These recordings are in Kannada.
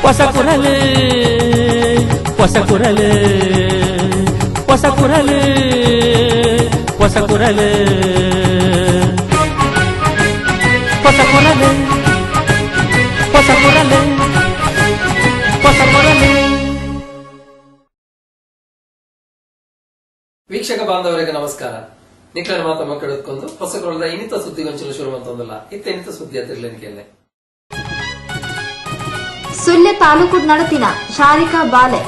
ಹೊಸಕುರಲು ಹೊಸಕುರಲು ಹೊಸಕುರಲು ಹೊಸಕುರಲು ಹೊಸಕುರಲು ಹೊಸಕುರಲು ಹೊಸಕುರಲು. ವೀಕ್ಷಕ ಬಾಂಧವರಿಗೆ ನಮಸ್ಕಾರ. ನಿಖಿಲನ ಮಾತ ಮಕ್ಕಳಿದ್ಕೊಂಡು ಹೊಸಕುರಲದ ಇನ್ನಿತ ಸುದ್ದಿಗೊಂಚಲು ಶುರುವಂತಂದಿಲ್ಲ ಇತ್ತೆನಿತ ಸುದ್ದಿ ಅತಿರ್ಲೆನಿಕೆಯಲ್ಲೇ ಸುಳ್ಯ ತಾಲೂಕು ನಡತಿನ ಶಾರಿಕಾ ಬಾಲೆ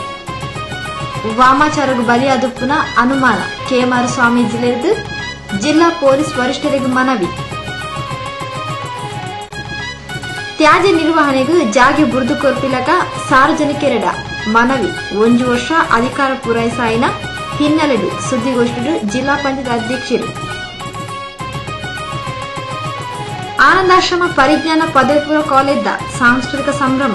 ವಾಮಾಚಾರಗೂ ಬಲಿಯಾದುಪ್ಪುನ ಅನುಮಾನ ಕೆಮಾರ ಸ್ವಾಮೀಜಿಲಿருந்து ಜಿಲ್ಲಾ ಪೊಲೀಸ್ ವರಿಷ್ಠರಿಗೆ ಮನವಿ. ತ್ಯಾಜ್ಯ ನಿರ್ವಹಣೆಗೂ ಜಾಗೆ ಬುರ್ದು ಕೊರ್ಪಿಲಕ ಸಾರ್ವಜನಿಕರೆಡ ಮನವಿ 1 ವರ್ಷ ಅಧಿಕಾರ ಪೂರೈಸಾಯಿನ ಹಿನ್ನೆಲೆಡು ಸುದ್ದಿಗೋಷ್ಠಿಡು ಜಿಲ್ಲಾ ಪಂಚಾಯತ್ ಅಧ್ಯಕ್ಷರು. ಆನಂದಾಶ್ರಮ ಪರಿಜ್ಞಾನ ಪದವಿ ಪೂರ್ವ ಕಾಲೇಜ್ದ ಸಾಂಸ್ಕೃತಿಕ ಸಂಭ್ರಮ.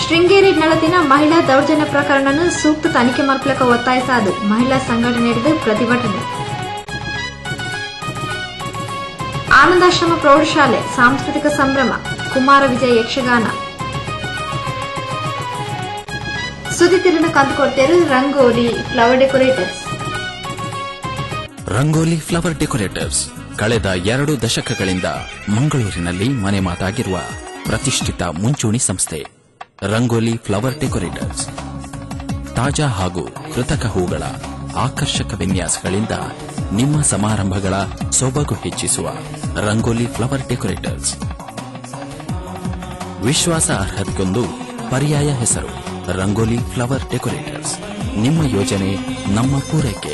ಶೃಂಗೇರಿ ನಳತಿನ ಮಹಿಳಾ ದೌರ್ಜನ್ಯ ಪ್ರಕರಣವನ್ನು ಸೂಕ್ತ ತನಿಖೆ ಮಲ್ಪಲಕ ಒತ್ತಾಯಿಸಾದು ಮಹಿಳಾ ಸಂಘಟನೆ ನಡೆದು ಪ್ರತಿಭಟನೆ. ಆನಂದಾಶ್ರಮ ಪ್ರೌಢಶಾಲೆ ಸಾಂಸ್ಕೃತಿಕ ಸಂಭ್ರಮ ಕುಮಾರ ವಿಜಯ ಯಕ್ಷಗಾನ. ಸುದ್ದಿ ತಿರುನ ಕಂದುಕೊಡ್ತೇರು Rangoli flower Decorators. Rangoli flower Decorators ಕಳೆದ 2 ದಶಕಗಳಿಂದ ಮಂಗಳೂರಿನಲ್ಲಿ ಮನೆ ಮಾತಾಗಿರುವ ಪ್ರತಿಷ್ಠಿತ ಮುಂಚೂಣಿ ಸಂಸ್ಥೆ. ರಂಗೋಲಿ ಫ್ಲವರ್ ಡೆಕೋರೇಟರ್ಸ್ ತಾಜಾ ಹಾಗೂ ಕೃತಕ ಹೂಗಳ ಆಕರ್ಷಕ ವಿನ್ಯಾಸಗಳಿಂದ ನಿಮ್ಮ ಸಮಾರಂಭಗಳ ಸೊಬಗು ಹೆಚ್ಚಿಸುವ ರಂಗೋಲಿ ಫ್ಲವರ್ ಡೆಕೋರೇಟರ್ಸ್. ವಿಶ್ವಾಸಾರ್ಹತೆಗೊಂದು ಪರ್ಯಾಯ ಹೆಸರು ರಂಗೋಲಿ ಫ್ಲವರ್ ಡೆಕೋರೇಟರ್ಸ್. ನಿಮ್ಮ ಯೋಜನೆ ನಮ್ಮ ಪೂರೈಕೆ.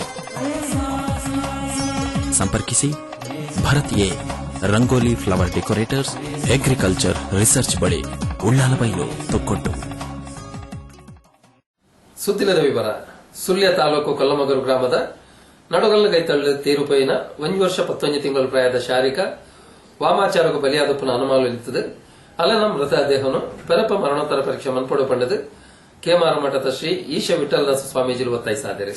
ಸಂಪರ್ಕಿಸಿ Bharath A rangoli flower decorators, agriculture research ಬಳಿ, ಉಳ್ಳಾಲಬೈಲು, ತೊಕ್ಕೊಟ್ಟು. ಸುದ್ದಿಲದ ವಿವರ. ಸುಳ್ಯ ತಾಲೂಕು ಕೊಲ್ಲಮಗರು ಗ್ರಾಮದ ನಡುಗಲ್ಲು ಗೈತಳ್ಳು ತೀರುಪೈನ 1 ವರ್ಷ 11 ತಿಂಗಳು ಪ್ರಾಯದ ಶಾರಿಕಾ ವಾಮಾಚಾರಗೂ ಬಲಿಯಾದಪ್ಪನ ಅನುಮಾನವಿರುತ್ತದೆ. ಅಲ್ಲನ ಮೃತದೇಹವನ್ನು ಪೆರಪ ಮರಣೋತ್ತರ ಪರೀಕ್ಷೆ ಮನ್ಪಡು ಪಂಡದು ಕೆಮಾರ ಮಠದ ಶ್ರೀ ಈಶ ವಿಠಲದಾಸ ಸ್ವಾಮೀಜಿರು ಒತ್ತಾಯಿಸಿದ್ದಾರೆ.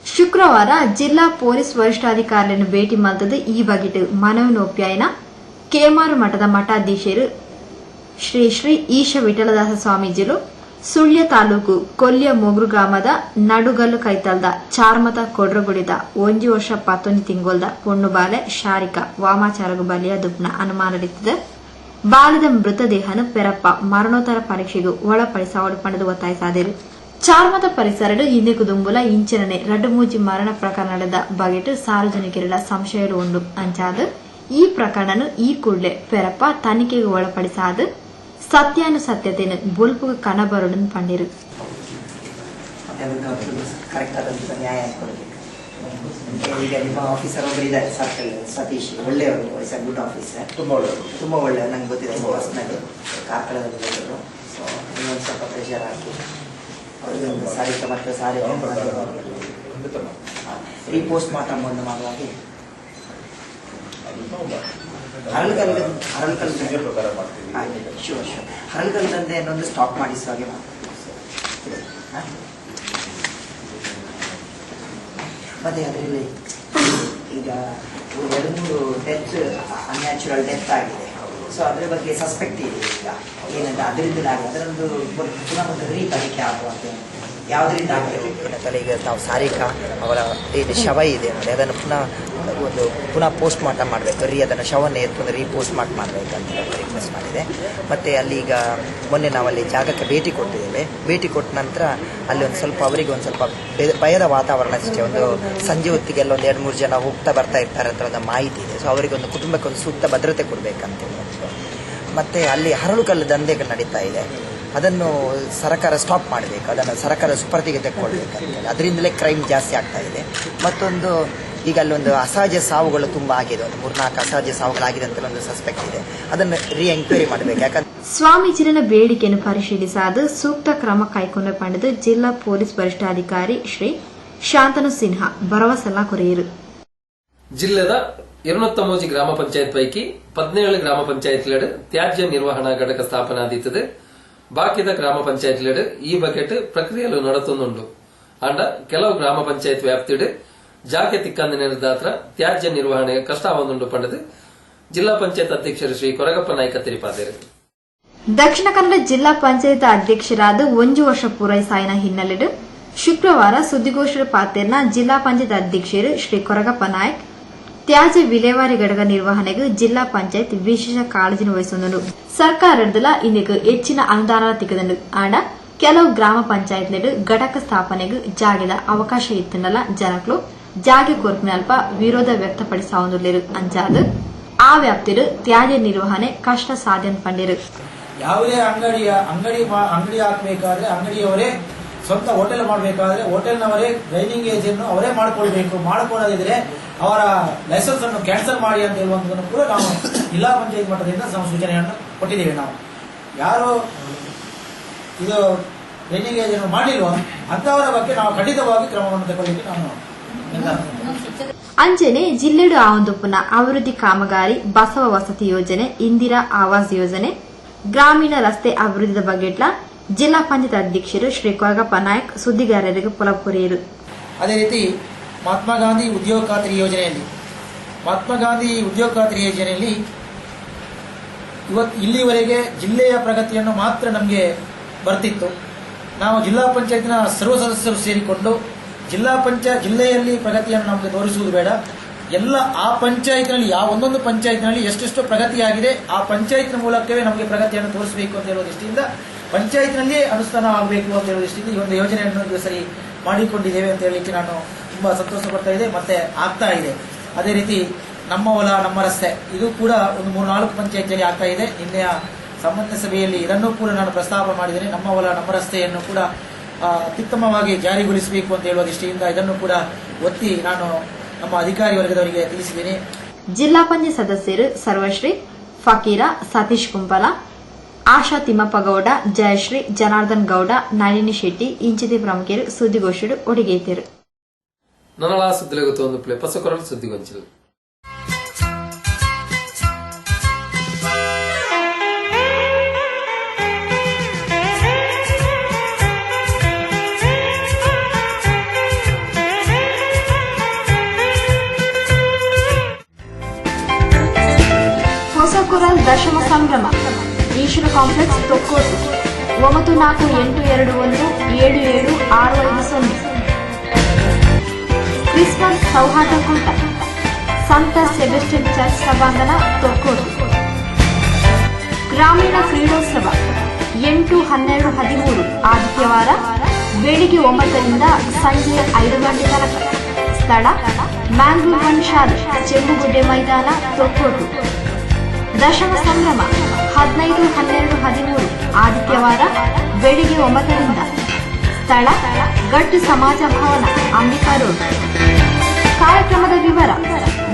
ಶುಕ್ರವಾರ ಜಿಲ್ಲಾ ಪೊಲೀಸ್ ವರಿಷ್ಠಾಧಿಕಾರಿಯನ್ನು ಭೇಟಿ ಮಾಡಿದ ಈ ಬಗೆಟ್ ಮನವಿನೊಪ್ಪಾಯನ ಕೆಮಾರು ಮಠದ ಮಠಾಧೀಶರು ಶ್ರೀ ಶ್ರೀ ಈಶ ವಿಠಲದಾಸ ಸ್ವಾಮೀಜಿಲು ಸುಳ್ಯ ತಾಲೂಕು ಕೊಲ್ಯ ಮೊಗ್ರು ಗ್ರಾಮದ ನಡುಗಲ್ಲು ಕೈತಲ್ದ ಚಾರ್ಮತ ಕೊಡ್ರಗುಡಿದ 1 ವರ್ಷ 11 ತಿಂಗೊಲ್ದ ಪೊಣ್ಣು ಬಾಲೆ ಶಾರಿಕಾ ವಾಮಾಚಾರಗೂ ಬಲಿಯಾದುಪ್ಪನ ಅನುಮಾನವಿರುತ್ತದೆ. ಬಾಲದ ಮೃತದೇಹನು ಪೆರಪ್ಪ ಮರಣೋತ್ತರ ಪರೀಕ್ಷೆಗೂ ಒಳಪಡಿಸಾವಡು ಪಂಡದು ಒತ್ತಾಯಿಸಾದರು. ಚಾರ್ಮದ ಪರಿಸರಡು ಹಿಂದೆಕು ದುಂಬುಲ ಇಂಚಿನನೆ 2 ಮರಣ ಪ್ರಕರಣ ನಡೆದ ಬಗೆಟ್ ಸಾರ್ವಜನಿಕರ ಸಂಶಯಲು ಉಂಡು ಅಂಚಾದ ಈ ಪ್ರಕರಣನು ಈ ಕೂಡಲೇ ಪೆರಪ್ಪ ತನಿಖೆಗೆ ಒಳಪಡಿಸಾದ ಸತ್ಯಾನುಸತ್ಯತೆಯನ್ನು ಬುಲ್ಪುಗ ಕಣಬರುಡನ್ನು ಪಂಡಿರು. ಈಗ ನಿಮ್ಮ ಆಫೀಸರ್ ಒಬ್ಬರು ಇದ್ದಾರೆ ಸರ್ಕಲ್ ಸತೀಶ್, ಒಳ್ಳೆಯವರು, ಗುಡ್ ಆಫೀಸರ್, ತುಂಬ ಒಳ್ಳೆಯವರು. ನಂಗೆ ಗೊತ್ತಿದೆ ಪರ್ಸ್ನಲ್ ಕಾರ್ಕಳದಲ್ಲಿ ಬಂದರು. ಸೊ ಇನ್ನೊಂದು ಸ್ವಲ್ಪ ಪ್ರೆಷರ್ ಹಾಕಿ ಅವ್ರಿಗೊಂದು ಸಾರಿಗೆ ಮತ್ತು ಸಾರಿಗೆ ರೀಪೋಸ್ಟ್ ಮಾರ್ಟಮ್ ಒಂದು ಮಾಡುವಾಗಿ ಹರಳುಗಲ್ಲದಂತೆ ಇನ್ನೊಂದು ಸ್ಟಾಪ್ ಮಾಡಿಸುವ ಹಾಗೆ ಮತ್ತೆ ಅದರಲ್ಲಿ ಈಗ 2-3 ಡೆತ್ ಅನ್ಯಾಚುರಲ್ ಡೆತ್ ಆಗಿದೆ. ಸೊ ಅದರ ಬಗ್ಗೆ ಸಸ್ಪೆಕ್ಟ್ ಇದೆ. ಈಗ ಏನಂತ ಅದರಿಂದಲಾಗಿ ಅದರೊಂದು ಪುನಃ ಒಂದು ತನಿಖೆ ಆಗುವಂತೆ ಯಾವುದರಿಂದ ಆಗಬೇಕು ಏನಂತಲ್ಲ. ಈಗ ನಾವು ಸಾರಿಕಾ ಅವರ ಇದು ಶವ ಇದೆ ನೋಡಿ, ಅದನ್ನು ಪುನಃ ಪೋಸ್ಟ್ ಮಾರ್ಟಮ್ ಮಾಡಬೇಕು. ಅದನ್ನು ಶವವನ್ನು ಎತ್ಕೊಂಡು ರೀಪೋಸ್ಟ್ ಮಾರ್ಟಮ್ ಮಾಡಬೇಕಂತ ರಿಕ್ವೆಸ್ಟ್ ಮಾಡಿದೆ. ಮತ್ತು ಅಲ್ಲಿ ಈಗ ಮೊನ್ನೆ ನಾವಲ್ಲಿ ಜಾಗಕ್ಕೆ ಭೇಟಿ ಕೊಟ್ಟಿದ್ದೇವೆ. ಭೇಟಿ ಕೊಟ್ಟ ನಂತರ ಅಲ್ಲಿ ಒಂದು ಸ್ವಲ್ಪ ಅವರಿಗೆ ಒಂದು ಸ್ವಲ್ಪ ಭಯದ ವಾತಾವರಣ ಅಷ್ಟೇ. ಒಂದು ಸಂಜೆ ಹೊತ್ತಿಗೆಲ್ಲ ಒಂದು 2-3 ಜನ ಹೋಗ್ತಾ ಬರ್ತಾ ಇರ್ತಾರೆ ಅಂತ ಒಂದು ಮಾಹಿತಿ ಇದೆ. ಸೊ ಅವರಿಗೆ ಒಂದು ಕುಟುಂಬಕ್ಕೆ ಒಂದು ಸೂಕ್ತ ಭದ್ರತೆ ಕೊಡಬೇಕಂತೇಳಿ. ಮತ್ತು ಅಲ್ಲಿ ಹರಳುಕಲ್ಲು ದಂಧೆಗಳು ನಡೀತಾ ಇದೆ, ಅದನ್ನು ಸರ್ಕಾರ ಸ್ಟಾಪ್ ಮಾಡಬೇಕು, ಅದನ್ನು ಸರ್ಕಾರ ಸುಪರ್ದಿಗೆ ತೆಕ್ಕೊಳ್ಬೇಕಂತೇಳಿ. ಅದರಿಂದಲೇ ಕ್ರೈಮ್ ಜಾಸ್ತಿ ಆಗ್ತಾ ಇದೆ. ಮತ್ತೊಂದು ಈಗ ಅಲ್ಲೊಂದು ಅಸಹಜ ಸಾವುಗಳು ತುಂಬ ಆಗಿದೆ, ಒಂದು 3-4 ಅಸಹಜ ಸಾವುಗಳಾಗಿದೆ ಅಂತ ಒಂದು ಸಸ್ಪೆಕ್ಟ್ ಇದೆ. ಅದನ್ನು ಎಂಕ್ವೈರಿ ಮಾಡಬೇಕು. ಯಾಕಂದ್ರೆ ಸ್ವಾಮೀಜಿನ ಬೇಡಿಕೆಯನ್ನು ಪರಿಶೀಲಿಸಾದ ಸೂಕ್ತ ಕ್ರಮ ಕೈಗೊಂಡ ಪಂಡದು ಜಿಲ್ಲಾ ಪೊಲೀಸ್ ವರಿಷ್ಠಾಧಿಕಾರಿ ಶ್ರೀ ಶಾಂತನು ಸಿನ್ಹಾ ಭರವಸೆಲ್ಲ ಕೊರೆಯರು. ಜಿಲ್ಲೆದ 293 ಗ್ರಾಮ ಪಂಚಾಯತ್ ಪೈಕಿ 17 ಗ್ರಾಮ ಪಂಚಾಯತ್ಲೆಡ್ ತ್ಯಾಜ್ಯ ನಿರ್ವಹಣಾ ಘಟಕ ಸ್ಥಾಪನಾದೀತದೆ. ಬಾಕಿದ ಗ್ರಾಮ ಪಂಚಾಯತ್ಲೆಡ್ ಈ ಬಕೆಟ್ ಪ್ರಕ್ರಿಯೆಲು ನಡತುಂದುಂಡು. ಅಂಡ ಕೆಲವು ಗ್ರಾಮ ಪಂಚಾಯತ್ ವ್ಯಾಪ್ತಿಡ್ ಜಾಗೆ ತಿಕ್ಕಂದ ನಿರ್ದಾತ್ರ ತ್ಯಾಜ್ಯ ನಿರ್ವಹಣೆ ಕಷ್ಟ ಆವಂದುಂಡು ಪಂಡದು ಜಿಲ್ಲಾ ಪಂಚಾಯತ್ ಅಧ್ಯಕ್ಷರು ಶ್ರೀ ಕೊರಗಪ್ಪ ನಾಯ್ಕ ತಿಳಿಸಿದರು. ದಕ್ಷಿಣ ಕನ್ನಡ ಜಿಲ್ಲಾ ಪಂಚಾಯತ್ ಅಧ್ಯಕ್ಷರಾದ 1 ವರ್ಷ ಪೂರೈಸಾಯಿನ ಹಿನ್ನೆಲೆಯಲ್ಲಿ ಶುಕ್ರವಾರ ಸುದ್ದಿಗೋಷ್ಠಿ ಪಾತೆರ್ನ ಜಿಲ್ಲಾ ಪಂಚಾಯತ್ ಅಧ್ಯಕ್ಷರು ಶ್ರೀ ಕೊರಗಪ್ಪ ನಾಯ್ಕ್ ತ್ಯಾಜ್ಯ ವಿಲೇವಾರಿ ಘಟಕ ನಿರ್ವಹಣೆಗೆ ಜಿಲ್ಲಾ ಪಂಚಾಯತ್ ವಿಶೇಷ ಕಾಳಜಿ ವಹಿಸುವುದು ಸರ್ಕಾರದಲ್ಲ ಇಂದಿಗೆ ಹೆಚ್ಚಿನ ಅನುದಾನ ತಿಕ್ಕದಂಡು ಆಂಡ ಕೆಲವು ಗ್ರಾಮ ಪಂಚಾಯತ್ ಘಟಕ ಸ್ಥಾಪನೆಗೆ ಜಾಗದ ಅವಕಾಶ ಇತ್ತನಲ್ಲ ಜನಗಳು ಜಾಗೆ ಕೊರ್ಪಿನಲ್ಪ ವಿರೋಧ ವ್ಯಕ್ತಪಡಿಸುವುದಿಲ್ಲ ಅಂಚಾದ ಆ ವ್ಯಾಪ್ತಿಲು ತ್ಯಾಜ್ಯ ನಿರ್ವಹಣೆ ಕಷ್ಟ ಸಾಧ್ಯ ಪಂಡಿರು. ಯಾವುದೇ ಅಂಗಡಿ ಹಾಕಬೇಕಾದ್ರೆ ಅಂಗಡಿಯವರೇ ಸ್ವಂತ ಹೋಟೆಲ್ ಮಾಡಬೇಕಾದ್ರೆ ಹೋಟೆಲ್ನವರೇ ಡ್ರೈನಿಂಗ್ ಏಜ್ ಅನ್ನು ಅವರೇ ಮಾಡಿಕೊಳ್ಬೇಕು. ಮಾಡಿಕೊಳ್ಳದಿದ್ರೆ ಅವರ ಲೈಸೆನ್ಸ್ ಅನ್ನು ಕ್ಯಾನ್ಸಲ್ ಮಾಡಿ ಅಂತ ಹೇಳುವಂತದನ್ನು ಕೂಡ ನಾವು ಜಿಲ್ಲಾ ಪಂಚಾಯತ್ ಮಟ್ಟದಿಂದ ನಾವು ಸೂಚನೆಯನ್ನು ಕೊಟ್ಟಿದ್ದೇವೆ. ನಾವು ಯಾರು ಇದು ಡ್ರೈನಿಂಗ್ ಏಜ್ ಅನ್ನು ಮಾಡಿಲ್ವೋ ಅಂತವರ ಬಗ್ಗೆ ನಾವು ಖಂಡಿತವಾಗಿ ಕ್ರಮವನ್ನು ತಗೊಳ್ಳಿಕ್ಕೆ ನಾವು ಅಂಚನೆ ಜಿಲ್ಲೆಡು ಆವಂದುಪ್ಪನ ಅಭಿವೃದ್ಧಿ ಕಾಮಗಾರಿ ಬಸವ ವಸತಿ ಯೋಜನೆ, ಇಂದಿರಾ ಆವಾಸ್ ಯೋಜನೆ, ಗ್ರಾಮೀಣ ರಸ್ತೆ ಅಭಿವೃದ್ಧಿ ಬಗ್ಗೆಟ್ಲ ಜಿಲ್ಲಾ ಪಂಚಾಯತ್ ಅಧ್ಯಕ್ಷರು ಶ್ರೀ ಕೊರಗಪ್ಪ ನಾಯ್ಕ್ ಸುದ್ದಿಗಾರರಿಗೆ ಪುಲಪುರಿಯರು. ಅದೇ ರೀತಿ ಮಹಾತ್ಮ ಗಾಂಧಿ ಉದ್ಯೋಗ ಖಾತ್ರಿ ಯೋಜನೆಯಲ್ಲಿ ಇವತ್ತು ಇಲ್ಲಿವರೆಗೆ ಜಿಲ್ಲೆಯ ಪ್ರಗತಿಯನ್ನು ಮಾತ್ರ ನಮಗೆ ಬರ್ತಿತ್ತು. ನಾವು ಜಿಲ್ಲಾ ಪಂಚಾಯತ್ನ ಸರ್ವ ಸದಸ್ಯರು ಸೇರಿಕೊಂಡು ಜಿಲ್ಲೆಯಲ್ಲಿ ಪ್ರಗತಿಯನ್ನು ನಮಗೆ ತೋರಿಸುವುದು ಬೇಡ, ಎಲ್ಲ ಆ ಪಂಚಾಯತ್ನಲ್ಲಿ ಒಂದೊಂದು ಪಂಚಾಯತ್ನಲ್ಲಿ ಎಷ್ಟೆಷ್ಟು ಪ್ರಗತಿಯಾಗಿದೆ ಆ ಪಂಚಾಯತ್ನ ಮೂಲಕವೇ ನಮಗೆ ಪ್ರಗತಿಯನ್ನು ತೋರಿಸಬೇಕು ಅಂತ ಹೇಳುವ ದೃಷ್ಟಿಯಿಂದ ಪಂಚಾಯತ್ನಲ್ಲಿಯೇ ಅನುಷ್ಠಾನ ಆಗಬೇಕು ಅಂತ ಹೇಳುವ ದೃಷ್ಟಿಯಿಂದ ಈ ಒಂದು ಯೋಜನೆಯನ್ನು ಸರಿ ಮಾಡಿಕೊಂಡಿದ್ದೇವೆ ಅಂತ ಹೇಳಲಿಕ್ಕೆ ನಾನು ತುಂಬಾ ಸಂತೋಷ ಪಡ್ತಾ ಇದೆ, ಮತ್ತೆ ಆಗ್ತಾ ಇದೆ. ಅದೇ ರೀತಿ ನಮ್ಮ ಹೊಲ ನಮ್ಮ ರಸ್ತೆ ಇದು ಕೂಡ ಒಂದು 3-4 ಪಂಚಾಯತಿಯಲ್ಲಿ ಆಗ್ತಾ ಇದೆ. ನಿನ್ನೆಯ ಸಂಬಂಧ ಸಭೆಯಲ್ಲಿ ಇದನ್ನು ಕೂಡ ನಾನು ಪ್ರಸ್ತಾಪ ಮಾಡಿದ್ದೇನೆ. ನಮ್ಮ ಹೊಲ ನಮ್ಮ ರಸ್ತೆಯನ್ನು ಕೂಡ ಅತ್ಯುತ್ತಮವಾಗಿ ಜಾರಿಗೊಳಿಸಬೇಕು ಅಂತ ಹೇಳುವ ದೃಷ್ಟಿಯಿಂದ ಇದನ್ನು ಕೂಡ ಒತ್ತಿ ನಾನು ನಮ್ಮ ಅಧಿಕಾರಿ ವರ್ಗದವರಿಗೆ ತಿಳಿಸಿದ್ದೇನೆ. ಜಿಲ್ಲಾ ಪಂಚಾಯತ್ ಸದಸ್ಯರು ಸರ್ವಶ್ರೀ, ಫಕೀರ, ಸತೀಶ್ ಕುಂಪಲ, ಆಶಾ ತಿಮ್ಮಪ್ಪ ಗೌಡ, ಜಯಶ್ರೀ, ಜನಾರ್ದನ್ ಗೌಡ, ನಳಿನಿ ಶೆಟ್ಟಿ ಇಂಚಿತಿ ಪ್ರಮುಖರು ಸುದ್ದಿಗೋಷ್ಠಿಡು ಒಡಿಗೇತರು. ನನಳ ಸುದ್ದಿಲಗುತ್ತೊಂದು ಪಸಕೊರಲು ಸುದ್ದಿಗೊಂಚಲು ಹೊಸಕೊರಲ್ ದಶಮ ಸಂಭ್ರಮ ಈಶ್ವರ ಕಾಂಪ್ಲೆಕ್ಸ್ ತೊಕ್ಕೋಟು 9482177650. ಕ್ರಿಸ್ಮಸ್ ಸೌಹಾರ್ದ ಕೂಟ ಸಂತ ಸೆಬೆಸ್ಟಿಯನ್ ಚರ್ಚ್ ಸಭಾಂಗಣ ತೊಕ್ಕೋಟು. ಗ್ರಾಮೀಣ ಕ್ರೀಡೋತ್ಸವ 8-12-13 ಆದಿತ್ಯವಾರ ಬೆಳಿಗ್ಗೆ 9ರಿಂದ ಸಂಜೆ 5 ಗಂಟೆ ತನಕ. ಸ್ಥಳ ಮ್ಯಾಂಗ್ಳೂರ್ 1 ಶಾಲೆ, ಚೆಂಬುಗುಡ್ಡೆ ಮೈದಾನ, ತೊಕ್ಕೋಟು. ದಶಮ ಸಂಭ್ರಮ 15-12-13 ಆದಿತ್ಯವಾರ ಬೆಳಿಗ್ಗೆ 9ರಿಂದ. ಸ್ಥಳ ಗಟ್ಟು ಸಮಾಜ ಭವನ, ಅಂಬಿಕಾ ರೋಡ್. ಕಾರ್ಯಕ್ರಮದ ವಿವರ: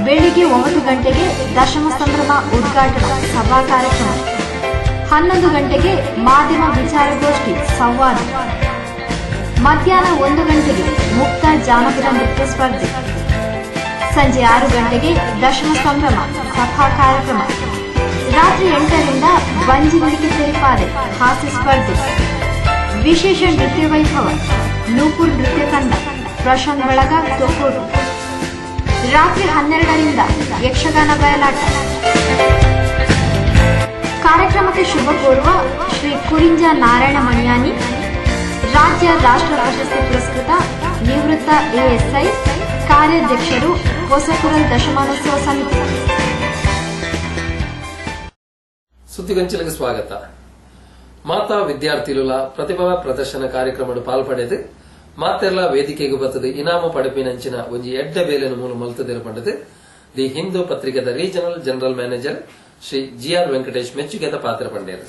ಬೆಳಿಗ್ಗೆ 9 ಗಂಟೆಗೆ ದಶಮ ಸಂಭ್ರಮ ಉದ್ಘಾಟನಾ ಸಭಾ ಕಾರ್ಯಕ್ರಮ, 11 ಗಂಟೆಗೆ ಮಾಧ್ಯಮ ವಿಚಾರಗೋಷ್ಠಿ ಸಂವಾದ, ಮಧ್ಯಾಹ್ನ 1 ಗಂಟೆಗೆ ಮುಕ್ತ ಜಾನಪದ ನೃತ್ಯ ಸ್ಪರ್ಧೆ, ಸಂಜೆ 6 ಗಂಟೆಗೆ ದಶಮ ಸಂಭ್ರಮ ಸಭಾ ಕಾರ್ಯಕ್ರಮ, ರಾತ್ರಿ 8ರಿಂದ ಬಂಜಿ ಹುಡುಕಿ ಸೇರಿಪಾದೆ ಹಾಸ್ಯ ಸ್ಪರ್ಧೆ, ವಿಶೇಷ ನೃತ್ಯ ವೈಭವ, ನೂಪುರ್ ನೃತ್ಯ ತಂಡ, ಪ್ರಶಾಂತ್ ಬಳಗ, ತೊಕ್ಕೋಟು. ರಾತ್ರಿ 12ರಿಂದ ಯಕ್ಷಗಾನ ಬಯಲಾಟ. ಕಾರ್ಯಕ್ರಮಕ್ಕೆ ಶುಭ ಕೋರುವ ಶ್ರೀ ಕುರಿಂಜ ನಾರಾಯಣ ಮಣಿಯಾನಿ, ರಾಜ್ಯ ರಾಷ್ಟ್ರ ಪ್ರಶಸ್ತಿ ಪುರಸ್ಕೃತ ನಿವೃತ್ತ ಎಎಸ್ಐ, ಕಾರ್ಯಾಧ್ಯಕ್ಷರು, ಹೊಸಕೊರಲ್ ದಶಮಾನೋತ್ಸವ ಸಮಿತಿ. ಸುದ್ದಿಗಂಚಲಿಗೆ ಸ್ವಾಗತ. ಮಾತಾ ವಿದ್ಯಾರ್ಥಿಗಳ ಪ್ರತಿಭಾ ಪ್ರದರ್ಶನ ಕಾರ್ಯಕ್ರಮ ಪಾಲ್ಪಡೆದು ಮಾತೆಲ್ಲ ವೇದಿಕೆಗೆ ಬರ್ತದೆ ಇನಾಮು ಪಡೆಪಿನಂಚಿನ ಒಂಜಿ ಎಡ್ಡ ಬೇಲೆನ ಮೂಲ ಮಲ್ತದಿರ ಪಂಡದು ದಿ ಹಿಂದೂ ಪತ್ರಿಕೆದ regional general manager Shri GR Venkatesh ಮೆಚ್ಚುಗೆದ ಪಾತ್ರ ಪಂಡೇರು.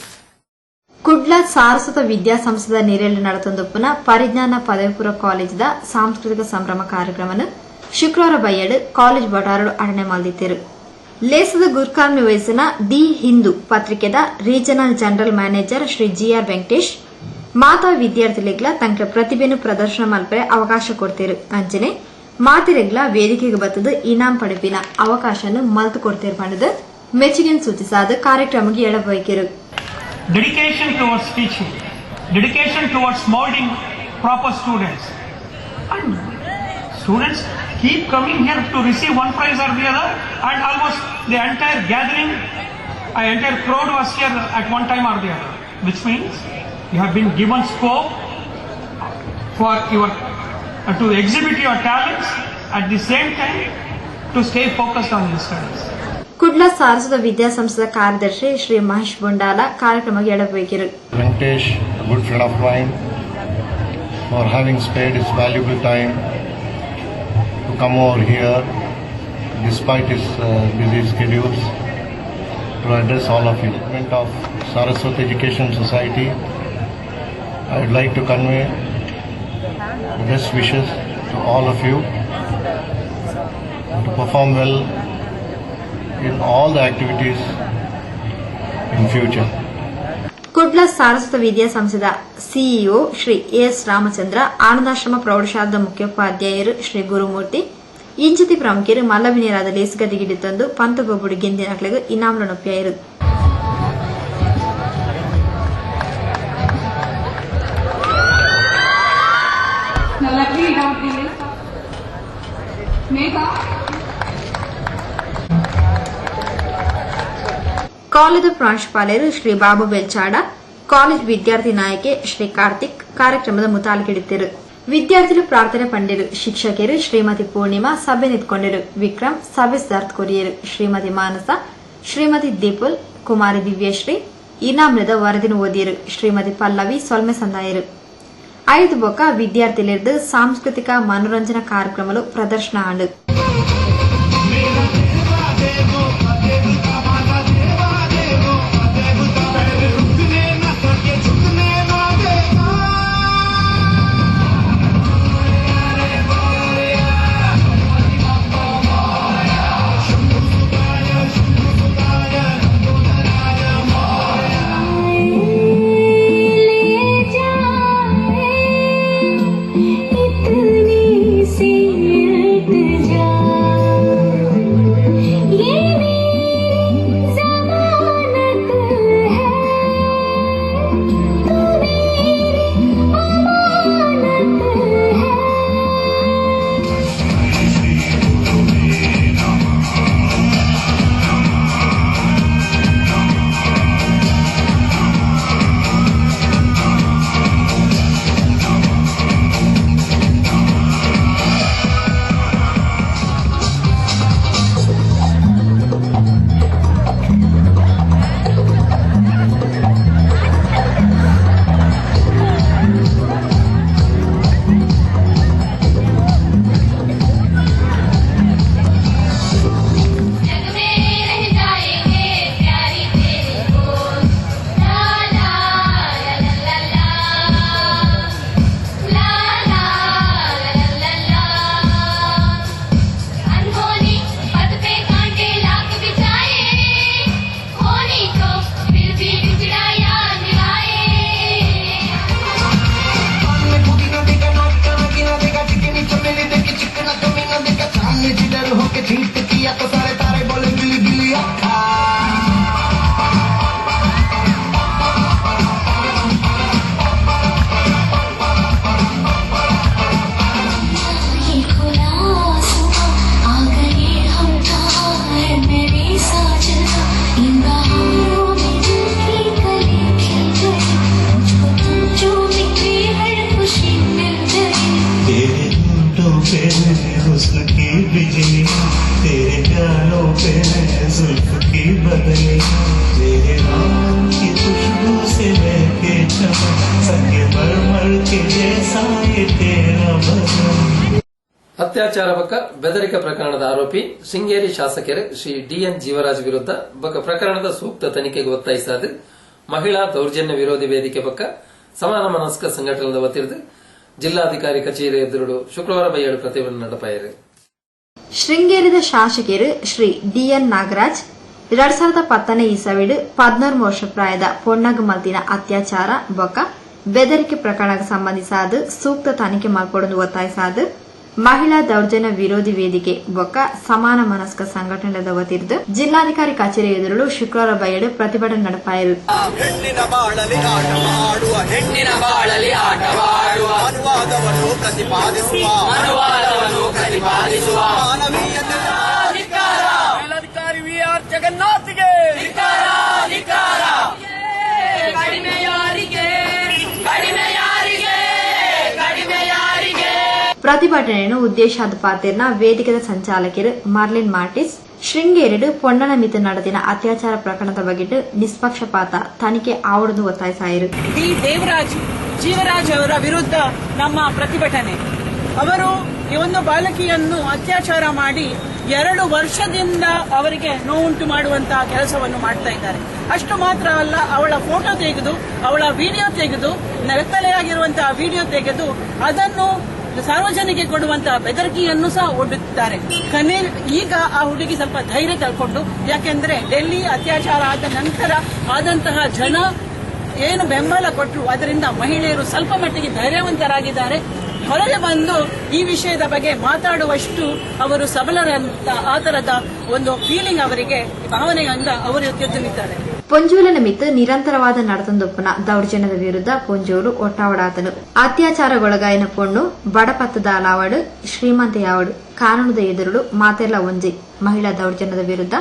ಕುಡ್ಲ ಸಾರಸ್ವತ ವಿದ್ಯಾಸಂಸ್ಥೆದ ನೆರೆಯಲ್ಲಿ ನಡೆತೊಂದೊಪ್ಪನ ಪರಿಜ್ಞಾನ ಪದವಿ ಪೂರ್ವ ಕಾಲೇಜಿದ ಸಾಂಸ್ಕೃತಿಕ ಸಂಭ್ರಮ ಕಾರ್ಯಕ್ರಮವನ್ನು ಶುಕ್ರವಾರ ಬೈಯಡು ಕಾಲೇಜ್ ಬಟಾರಡು ಅಡನೆ ಮಲ್ದಿತ್ತೇರು. ಲೇಸದ ಗುರ್ಕಾಮ್ನಿ ವಯಸ್ಸಿನ ದಿ ಹಿಂದೂ ಪತ್ರಿಕೆದ regional general manager Shri GR Venkatesh ಮಾತಾ ವಿದ್ಯಾರ್ಥಿಗಳ ತಂಕ ಪ್ರತಿಭೆಯನ್ನು ಪ್ರದರ್ಶನ ಮಲ್ಪರೆ ಅವಕಾಶ ಕೊಡ್ತೇರು. ಅಂಚನೆ ಮಾತಿರೆಗ್ಲ ವೇದಿಕೆಗೆ ಬತ್ತದು ಇನಾಂ ಪಡೆಪಿನ ಅವಕಾಶವನ್ನು ಮಲ್ತು ಕೊಡ್ತಿರ್ಪಂಡದು ಮೆಚ್ಚುಗೆ ಸೂಚಿಸಾದ ಕಾರ್ಯಕ್ರಮಕ್ಕೆ ಎಳಬೈಕಿರು. Dedication towards teaching, dedication towards molding proper students, and students keep coming here to receive one prize or the other, and almost the entire gathering, entire crowd was here at one time or the other, which means you have been given scope for your to exhibit your talents, at the same time to stay focused on your studies. Kudla ಸಾರಸ್ವತ ವಿದ್ಯಾಸಂಸ್ಥೆಯ ಕಾರ್ಯದರ್ಶಿ ಶ್ರೀ ಮಹೇಶ್ ಬೊಂಡಾಲ ಕಾರ್ಯಕ್ರಮಕ್ಕೆ ಎಡಬೇಕಿರು. Venkatesh, a good friend of mine, for having spared his valuable time to come over here despite his busy schedules to address all of you. Of Saraswat Education Society, I would like to convey the best wishes to all of you to perform well in all the activities in future. Kudla Saraswat ವಿದ್ಯಾಸಂಸ್ಥೆದ ಸಿಇಒ ಶ್ರೀ ಎಸ್ ರಾಮಚಂದ್ರ, ಆನಂದಾಶ್ರಮ ಪ್ರೌಢಶಾಲಾ ಮುಖ್ಯೋಪಾಧ್ಯಾಯರು ಶ್ರೀ ಗುರುಮೂರ್ತಿ, ಇಂಚತಿ ಪ್ರಮುಖರು ಮಲ್ಲವಿನೇರಾದ ಲೇಸ್ಗದಿಗಿಡಿ ತಂದು ಪಂತಗೊಬ್ಬುಡು ಗೆಂದಿನಕ್ಲೆಗೂ ಇನಾಮ್ಲನೊಪ್ಪಾಯರು. ಕಾಲೇಜು ಪ್ರಾಂಶುಪಾಲರು ಶ್ರೀ ಬಾಬು ಬೆಲ್ಚಾಡ, ಕಾಲೇಜ್ ವಿದ್ಯಾರ್ಥಿ ನಾಯಕಿ ಶ್ರೀ ಕಾರ್ತಿಕ್ ಕಾರ್ಯಕ್ರಮದ ಮುತಾಲಿಕಿಡಿದ್ದರು. ವಿದ್ಯಾರ್ಥಿಗಳು ಪ್ರಾರ್ಥನೆ ಪಂಡಿರು. ಶಿಕ್ಷಕರು ಶ್ರೀಮತಿ ಪೂರ್ಣಿಮಾ ಸಭೆ ನಿಂತ್ಕೊಂಡಿರು. ವಿಕ್ರಮ್ ಸಭೆ ಸರ್ತ್ ಕೊರಿಯರು. ಶ್ರೀಮತಿ ಮಾನಸ, ಶ್ರೀಮತಿ ದೀಪುಲ್, ಕುಮಾರಿ ದಿವ್ಯಶ್ರೀ ಇನಾಮ್ಲದ ವರದಿನ ಓದಿಯರು. ಶ್ರೀಮತಿ ಪಲ್ಲವಿ ಸೊಲ್ಮೆ ಸಂದಾಯರು. 5 ಬೊಕ್ಕ ವಿದ್ಯಾರ್ಥಿಗಳಿದ್ದು ಸಾಂಸ್ಕೃತಿಕ ಮನೋರಂಜನಾ ಕಾರ್ಯಕ್ರಮಗಳು ಪ್ರದರ್ಶನ ಆಂಡು. ಅತ್ಯಾಚಾರ ಬಕ ಬೆದರಿಕೆ ಪ್ರಕರಣದ ಆರೋಪಿ ಶೃಂಗೇರಿ ಶಾಸಕರು ಶ್ರೀ ಡಿಎನ್ ಜೀವರಾಜ್ ವಿರುದ್ಧ ಬಕ ಪ್ರಕರಣದ ಸೂಕ್ತ ತನಿಖೆಗೆ ಒತ್ತಾಯಿಸಾದ ಮಹಿಳಾ ದೌರ್ಜನ್ಯ ವಿರೋಧಿ ವೇದಿಕೆ ಬಕ ಸಮಾನ ಮನಸ್ಕ ಸಂಘಟನೆದ ವತಿರ್ದು ಜಿಲ್ಲಾಧಿಕಾರಿ ಕಚೇರಿ ಎದುರು ಶುಕ್ರವಾರ ಬೈಯಡು ಪ್ರತಿಭಟನೆ ನಡೆಪಾಯಿರು. ಶೃಂಗೇರಿದ ಶಾಸಕರು ಶ್ರೀ ಡಿಎನ್ ನಾಗರಾಜ್ 2010ನೇ ಇಸವಿಡು 14 ವರ್ಷ ಪ್ರಾಯದ ಪೊನ್ನಗ ಮಲ್ತಿನ ಅತ್ಯಾಚಾರ ಬೊಕ್ಕ ಬೆದರಿಕೆ ಪ್ರಕರಣಕ್ಕೆ ಸಂಬಂಧಿಸಾದ ಸೂಕ್ತ ತನಿಖೆ ಮಾಡಿಕೊಡಲು ಒತ್ತಾಯಿಸಾದ ಮಹಿಳಾ ದೌರ್ಜನ್ಯ ವಿರೋಧಿ ವೇದಿಕೆ ಬೊಕ್ಕ ಸಮಾನ ಮನಸ್ಕ ಸಂಘಟನೆದ ವತಿರ್ದು ಜಿಲ್ಲಾಧಿಕಾರಿ ಕಚೇರಿ ಎದುರು ಶುಕ್ರವಾರ ಬಯಲು ಪ್ರತಿಭಟನೆ ನಡೆಪಾಯಿರು. ಹೆಣ್ಣಿನ ಬಾಳಲಿ ಆಟವಾಡುವ ಹೆಣ್ಣಿನ ಬಾಳಲಿ ಆಟವಾಡುವ ಅನುವಾದವನ್ನು ಪ್ರತಿಪಾದಿಸುವ ಮಾನವೀಯತೆ ಮೇಲಧಿಕಾರಿ ವಿಆರ್ ಜಗನ್ನಾಥ್ಗೆ ಪ್ರತಿಭಟನೆಯನ್ನು ಉದ್ದೇಶಾದ ಪಾತಿರ್ನ ವೇದಿಕೆದ ಸಂಚಾಲಕರು ಮಾರ್ಲಿನ್ ಮಾರ್ಟಿಸ್ ಶೃಂಗೇರಿಡು ಪೊನ್ನನ ಮಿತ ನಡೆದಿನ ಅತ್ಯಾಚಾರ ಪ್ರಕರಣದ ಬಗ್ಗೆ ನಿಷ್ಪಕ್ಷಪಾತ ತನಿಖೆ ಆವಡನ್ನು ಒತ್ತಾಯಿಸಾಯಿರು. ಡಿ ದೇವರಾಜ್ ಜೀವರಾಜ್ ಅವರ ವಿರುದ್ಧ ನಮ್ಮ ಪ್ರತಿಭಟನೆ. ಅವರು ಈ ಒಂದು ಬಾಲಕಿಯನ್ನು ಅತ್ಯಾಚಾರ ಮಾಡಿ 2 ವರ್ಷದಿಂದ ಅವರಿಗೆ ನೋವುಂಟು ಮಾಡುವಂತಹ ಕೆಲಸವನ್ನು ಮಾಡ್ತಾ ಇದ್ದಾರೆ. ಅಷ್ಟು ಮಾತ್ರ ಅಲ್ಲ, ಅವಳ ಫೋಟೋ ತೆಗೆದು ಅವಳ ವಿಡಿಯೋ ತೆಗೆದು ನೆತ್ತಲೆಯಾಗಿರುವಂತಹ ವಿಡಿಯೋ ತೆಗೆದು ಅದನ್ನು ಸಾರ್ವಜನಿಕ ಕೊಡುವಂತಹ ಬೆದರಿಕೆಯನ್ನು ಸಹ ಒಡ್ಡುತ್ತಿದ್ದಾರೆ. ಈಗ ಆ ಹುಡುಗಿ ಸ್ವಲ್ಪ ಧೈರ್ಯ ಕಳ್ಕೊಂಡು, ಯಾಕೆಂದ್ರೆ ಡೆಲ್ಲಿ ಅತ್ಯಾಚಾರ ಆದ ನಂತರ ಆದಂತಹ ಜನ ಏನು ಬೆಂಬಲ ಕೊಟ್ಟರು, ಅದರಿಂದ ಮಹಿಳೆಯರು ಸ್ವಲ್ಪ ಮಟ್ಟಿಗೆ ಧೈರ್ಯವಂತರಾಗಿದ್ದಾರೆ. ಹೊರಗೆ ಬಂದು ಈ ವಿಷಯದ ಬಗ್ಗೆ ಮಾತಾಡುವಷ್ಟು ಅವರು ಸಬಲರಂತ ಆ ತರದ ಒಂದು ಫೀಲಿಂಗ್ ಅವರಿಗೆ, ಭಾವನೆಯಿಂದ ಅವರು ಎದ್ದಿದ್ದಾರೆ. ಪೊಂಜೋಲ ನಿಮಿತ್ತ ನಿರಂತರವಾದ ನಡತಂದೊಪ್ಪನ ದೌರ್ಜನ್ಯದ ವಿರುದ್ಧ ಪೊಂಜೋಲು ಒಟ್ಟಾವಡಾತನು ಅತ್ಯಾಚಾರಗೊಳಗಾಯಿನ ಪೊಣ್ಣು ಬಡಪತ್ತದ ಅಲಾವಡು ಶ್ರೀಮಂತೆಯಾವಡು ಕಾನೂನದ ಎದುರುಳು ಮಾತೆಲ್ಲ ಒಂಜಿ ಮಹಿಳಾ ದೌರ್ಜನ್ಯದ ವಿರುದ್ಧ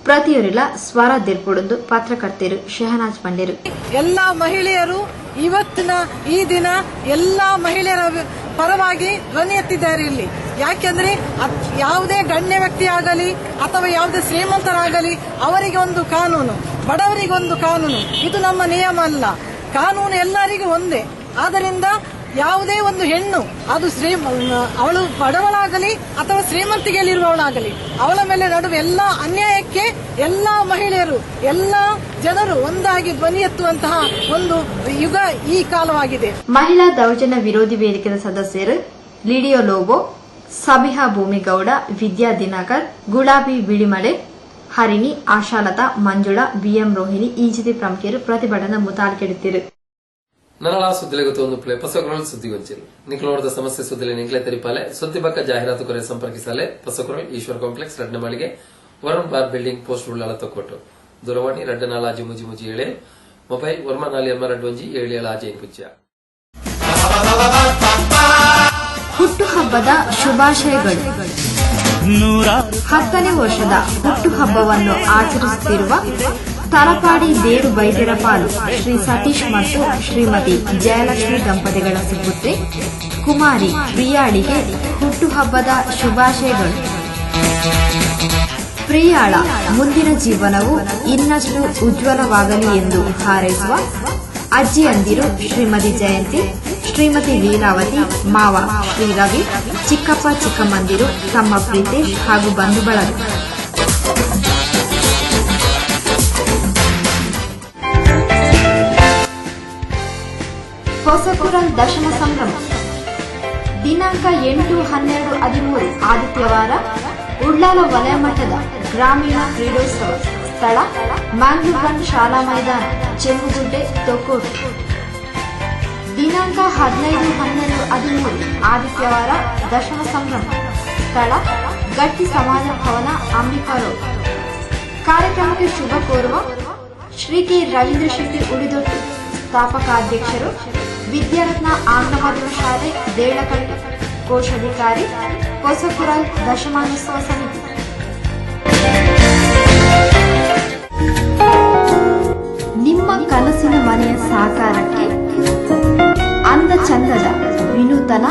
ಪ್ರತಿಯೊರಿಲ್ಲ ಸ್ವರ ದಿರ್ಪುಡುಂದು ಪತ್ರಕರ್ತೆಯರು ಶೆಹನಾಜ್ ಪಂಡಿರು. ಎಲ್ಲಾ ಮಹಿಳೆಯರು ಇವತ್ತಿನ ಈ ದಿನ ಎಲ್ಲಾ ಮಹಿಳೆಯರ ಪರವಾಗಿ ಧ್ವನಿ ಎತ್ತಿದ್ದಾರೆ ಇಲ್ಲಿ. ಯಾಕೆಂದ್ರೆ ಯಾವುದೇ ಗಣ್ಯ ವ್ಯಕ್ತಿ ಆಗಲಿ ಅಥವಾ ಯಾವುದೇ ಶ್ರೀಮಂತರಾಗಲಿ ಅವರಿಗೆ ಒಂದು ಕಾನೂನು, ಬಡವರಿಗೆ ಒಂದು ಕಾನೂನು. ಇದು ನಮ್ಮ ನಿಯಮ ಅಲ್ಲ. ಕಾನೂನು ಎಲ್ಲರಿಗೂ ಒಂದೇ. ಆದ್ದರಿಂದ ಯಾವುದೇ ಒಂದು ಹೆಣ್ಣು, ಅದು ಅವಳು ಬಡವಳಾಗಲಿ ಅಥವಾ ಶ್ರೀಮಂತಿಗೆಯಲ್ಲಿರುವವಳಾಗಲಿ, ಅವಳ ಮೇಲೆ ನಡುವೆ ಎಲ್ಲಾ ಅನ್ಯಾಯಕ್ಕೆ ಎಲ್ಲಾ ಮಹಿಳೆಯರು, ಎಲ್ಲಾ ಜನರು ಒಂದಾಗಿ ಧ್ವನಿ ಎತ್ತುವಂತಹ ಒಂದು ಯುಗ ಈ ಕಾಲವಾಗಿದೆ. ಮಹಿಳಾ ದೌರ್ಜನ್ಯ ವಿರೋಧಿ ವೇದಿಕೆಯ ಸದಸ್ಯರು ಲಿಡಿಯೋ ಲೋಬೋ, ಸಬಿಹಾ ಭೂಮಿಗೌಡ, ವಿದ್ಯಾ ದಿನಕರ್, ಗುಲಾಬಿ ಬಿಳಿಮಲೆ, ಹರಿಣಿ, ಆಶಾಲತಾ, ಮಂಜುಳಾ, ಬಿಎಂ ರೋಹಿಣಿ ಈಜಿತಿ ಪ್ರಮುಖರು ಪ್ರತಿಭಟನಾ ಮುತಾಲ್ಕೆಡುತ್ತಿರು. ನರಳ ಸುದ್ದಿಲೆ ಗೊತ್ತೊಂದು ಪ್ಲೇ ಪಸಕೊರಲ್ ಸುದ್ದಿಗೊಂಚಿಲ್ ನಿಖಲೋಡದ ಸಮಸ್ಯೆ ಸುದ್ದಿಲೆ ನಿಖಲೆ ತೆರಿಪಾಲೆ ಸುದ್ದಿ ಬಕ್ಕ ಜಾಹೀರಾತು ಕೊರೆ ಸಂಪರ್ಕಿಸಲೆ ಪಸಕೊರಲ್ ಈಶ್ವರ್ ಕಾಂಪ್ಲೆಕ್ಸ್ ರಡ್ಡ ಮಾಳಿಗೆ Varun bar building post Ullal Thokkottu ದೂರವಾಣಿ ರಡ್ಡ ನಾಲಾಜಿ ಮುಜಿ ಮುಜಿ ಏಳೆ ಮೊಬೈಲ್ ವರ್ಮ ನಾಲಿ ಎಮ್ಮ ರಡ್ಡೊಂಜಿ 77 ಆಜೆ ಪುಜ್ಯ. ಹುಟ್ಟುಹಬ್ಬದ ಶುಭಾಶಯಗಳು. 10ನೇ ವರ್ಷದ ಹುಟ್ಟುಹಬ್ಬವನ್ನು ಆಚರಿಸುತ್ತಿರುವ ತಲಪಾಡಿ ದೇರು ವೈದ್ಯರ ಪಾಲು ಶ್ರೀ ಸತೀಶ್ ಮತ್ತು ಶ್ರೀಮತಿ ಜಯಲಕ್ಷ್ಮಿ ದಂಪತಿಗಳ ಸುಪುತ್ರಿ ಕುಮಾರಿ ಪ್ರಿಯಾಳಿಗೆ ಹುಟ್ಟುಹಬ್ಬದ ಶುಭಾಶಯಗಳು. ಪ್ರಿಯಾಳ ಮುಂದಿನ ಜೀವನವು ಇನ್ನಷ್ಟು ಉಜ್ವಲವಾಗಲಿ ಎಂದು ಹಾರೈಸುವ ಅಜ್ಜಿಯಂದಿರು ಶ್ರೀಮತಿ ಜಯಂತಿ, ಶ್ರೀಮತಿ ಲೀಲಾವತಿ, ಮಾವ ಶ್ರೀ ರವಿ, ಚಿಕ್ಕಪ್ಪ ಚಿಕ್ಕಮ್ಮಂದಿರು, ತಮ್ಮ ಪ್ರೀತೇಶ್ ಹಾಗೂ ಬಂಧು ಬಳಗ. ಹೊಸಕುರಲ್ ದಶಮ ಸಂಭ್ರಮ ದಿನಾಂಕ 8, 12, 13 ಆದಿತ್ಯವಾರ ಉಳ್ಳಾಲ ವಲಯ ಮಟ್ಟದ ಗ್ರಾಮೀಣ ಕ್ರೀಡೋತ್ಸವ. ಸ್ಥಳ ಮ್ಯಾಂಗ್ಳೂರ್ 1 ಶಾಲಾ ಮೈದಾನ, ಚೆಮ್ಮುಗುಡ್ಡೆ, ತೊಕ್ಕೋಟು. ದಿನಾಂಕ 15, 12, 13 ಆದಿತ್ಯವಾರ ದಶಮ ಸಂಭ್ರಮ. ಸ್ಥಳ ಗಟ್ಟಿ ಸಮಾಜ ಭವನ, ಅಂಬಿಕಾ ರೋಡ್. ಕಾರ್ಯಕ್ರಮಕ್ಕೆ ಶುಭ ಕೋರುವ ಶ್ರೀ ಕೆ ರವೀಂದ್ರ ಶೆಟ್ಟಿ ಉಳಿದೊಟ್ಟು, ಸ್ಥಾಪಕಾಧ್ಯಕ್ಷರು ವಿದ್ಯಾರತ್ನ ಆಂಗ್ಲ ಮಾಧ್ಯಮ ಶಾಲೆ ದೇಳಕಟ್ಟೆ, ಕೋಶಾಧಿಕಾರಿ ಹೊಸಕುರಲ್ ದಶಮಾನೋತ್ಸವ ಸಮಿತಿ. ನಿಮ್ಮ ಕನಸಿನ ಮನೆಯ ಸಾಕಾರಕ್ಕೆ ಅಂದ ಚಂದದ ವಿನೂತನ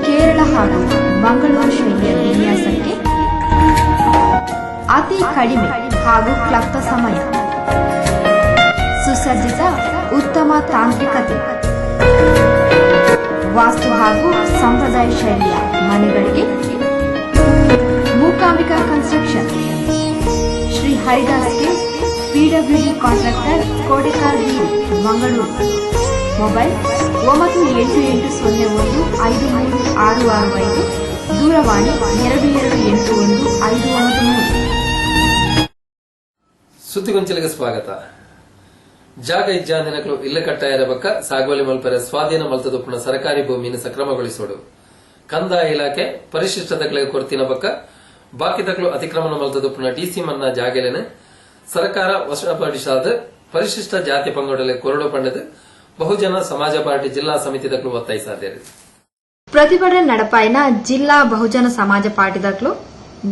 ಕೇರಳ ಹಾಗೂ ಮಂಗಳೂರು ಶೈಲಿಯ ವಿನ್ಯಾಸಕ್ಕೆ ಅತಿ ಕಡಿಮೆ ಹಾಗೂ ಕ್ಲಪ್ತ ಸಮಯ, ಸುಸಜ್ಜಿತ ಉತ್ತಮ ತಾಂತ್ರಿಕತೆ, ವಾಸ್ತು ಹಾಗೂ ಸಂಪ್ರದಾಯ ಶೈಲಿಯ ಮನೆಗಳಿಗೆ ಮೂಕಾಂಬಿಕಾ ಕನ್ಸ್ಟ್ರಕ್ಷನ್, ಶ್ರೀ ಹರಿದಾಸ್ಗೆ PWD contractor, Kodekar Beeri, Mangaluru. Mobile 9880153665, ದೂರವಾಣಿ 22815993. ಸುದ್ದಿಗೊಂಚಲಿಗೆ ಸ್ವಾಗತ. ಜಾಗ ಇಜ್ಜಾಂದಿನಕಲು ಇಲ್ಲ ಕಟ್ಟಾಯರ ಬಕ್ಕ ಸಾಗುವಳಿ ಮಲ್ಪರ ಸ್ವಾಧೀನ ಮಲ್ತದೊಪ್ಪುನ ಸರ್ಕಾರಿ ಭೂಮಿಯನ್ನು ಸಕ್ರಮಗೊಳಿಸೋಡು. ಕಂದಾಯ ಇಲಾಖೆ ಪರಿಶಿಷ್ಟ ದಾಖಲೆ ಕೊರತಿನ ಬಕ್ಕ ಬಾಕಿ ದಾಖಲು ಅತಿಕ್ರಮಣ ಮಲ್ತದೊಪ್ಪುನ ಡಿಸಿ ಮನ್ನ ಜಾಗೆಲೆನೆ ಸರ್ಕಾರ ವಶಪಡಿಸಾದ ಪರಿಶಿಷ್ಟ ಜಾತಿ ಪಂಗಡಲೆ ಕೊರಡು ಪಂಡದು ಬಹುಜನ ಸಮಾಜ ಪಾರ್ಟಿ ಜಿಲ್ಲಾ ಸಮಿತಿ ದಾಖಲು ಒತ್ತಾಯಿಸಿದ್ದಾರೆ. ಪ್ರತಿಭಟನೆ ನಡಪಾಯಿನ ಜಿಲ್ಲಾ ಬಹುಜನ ಸಮಾಜ ಪಾರ್ಟಿ ದಾಖಲು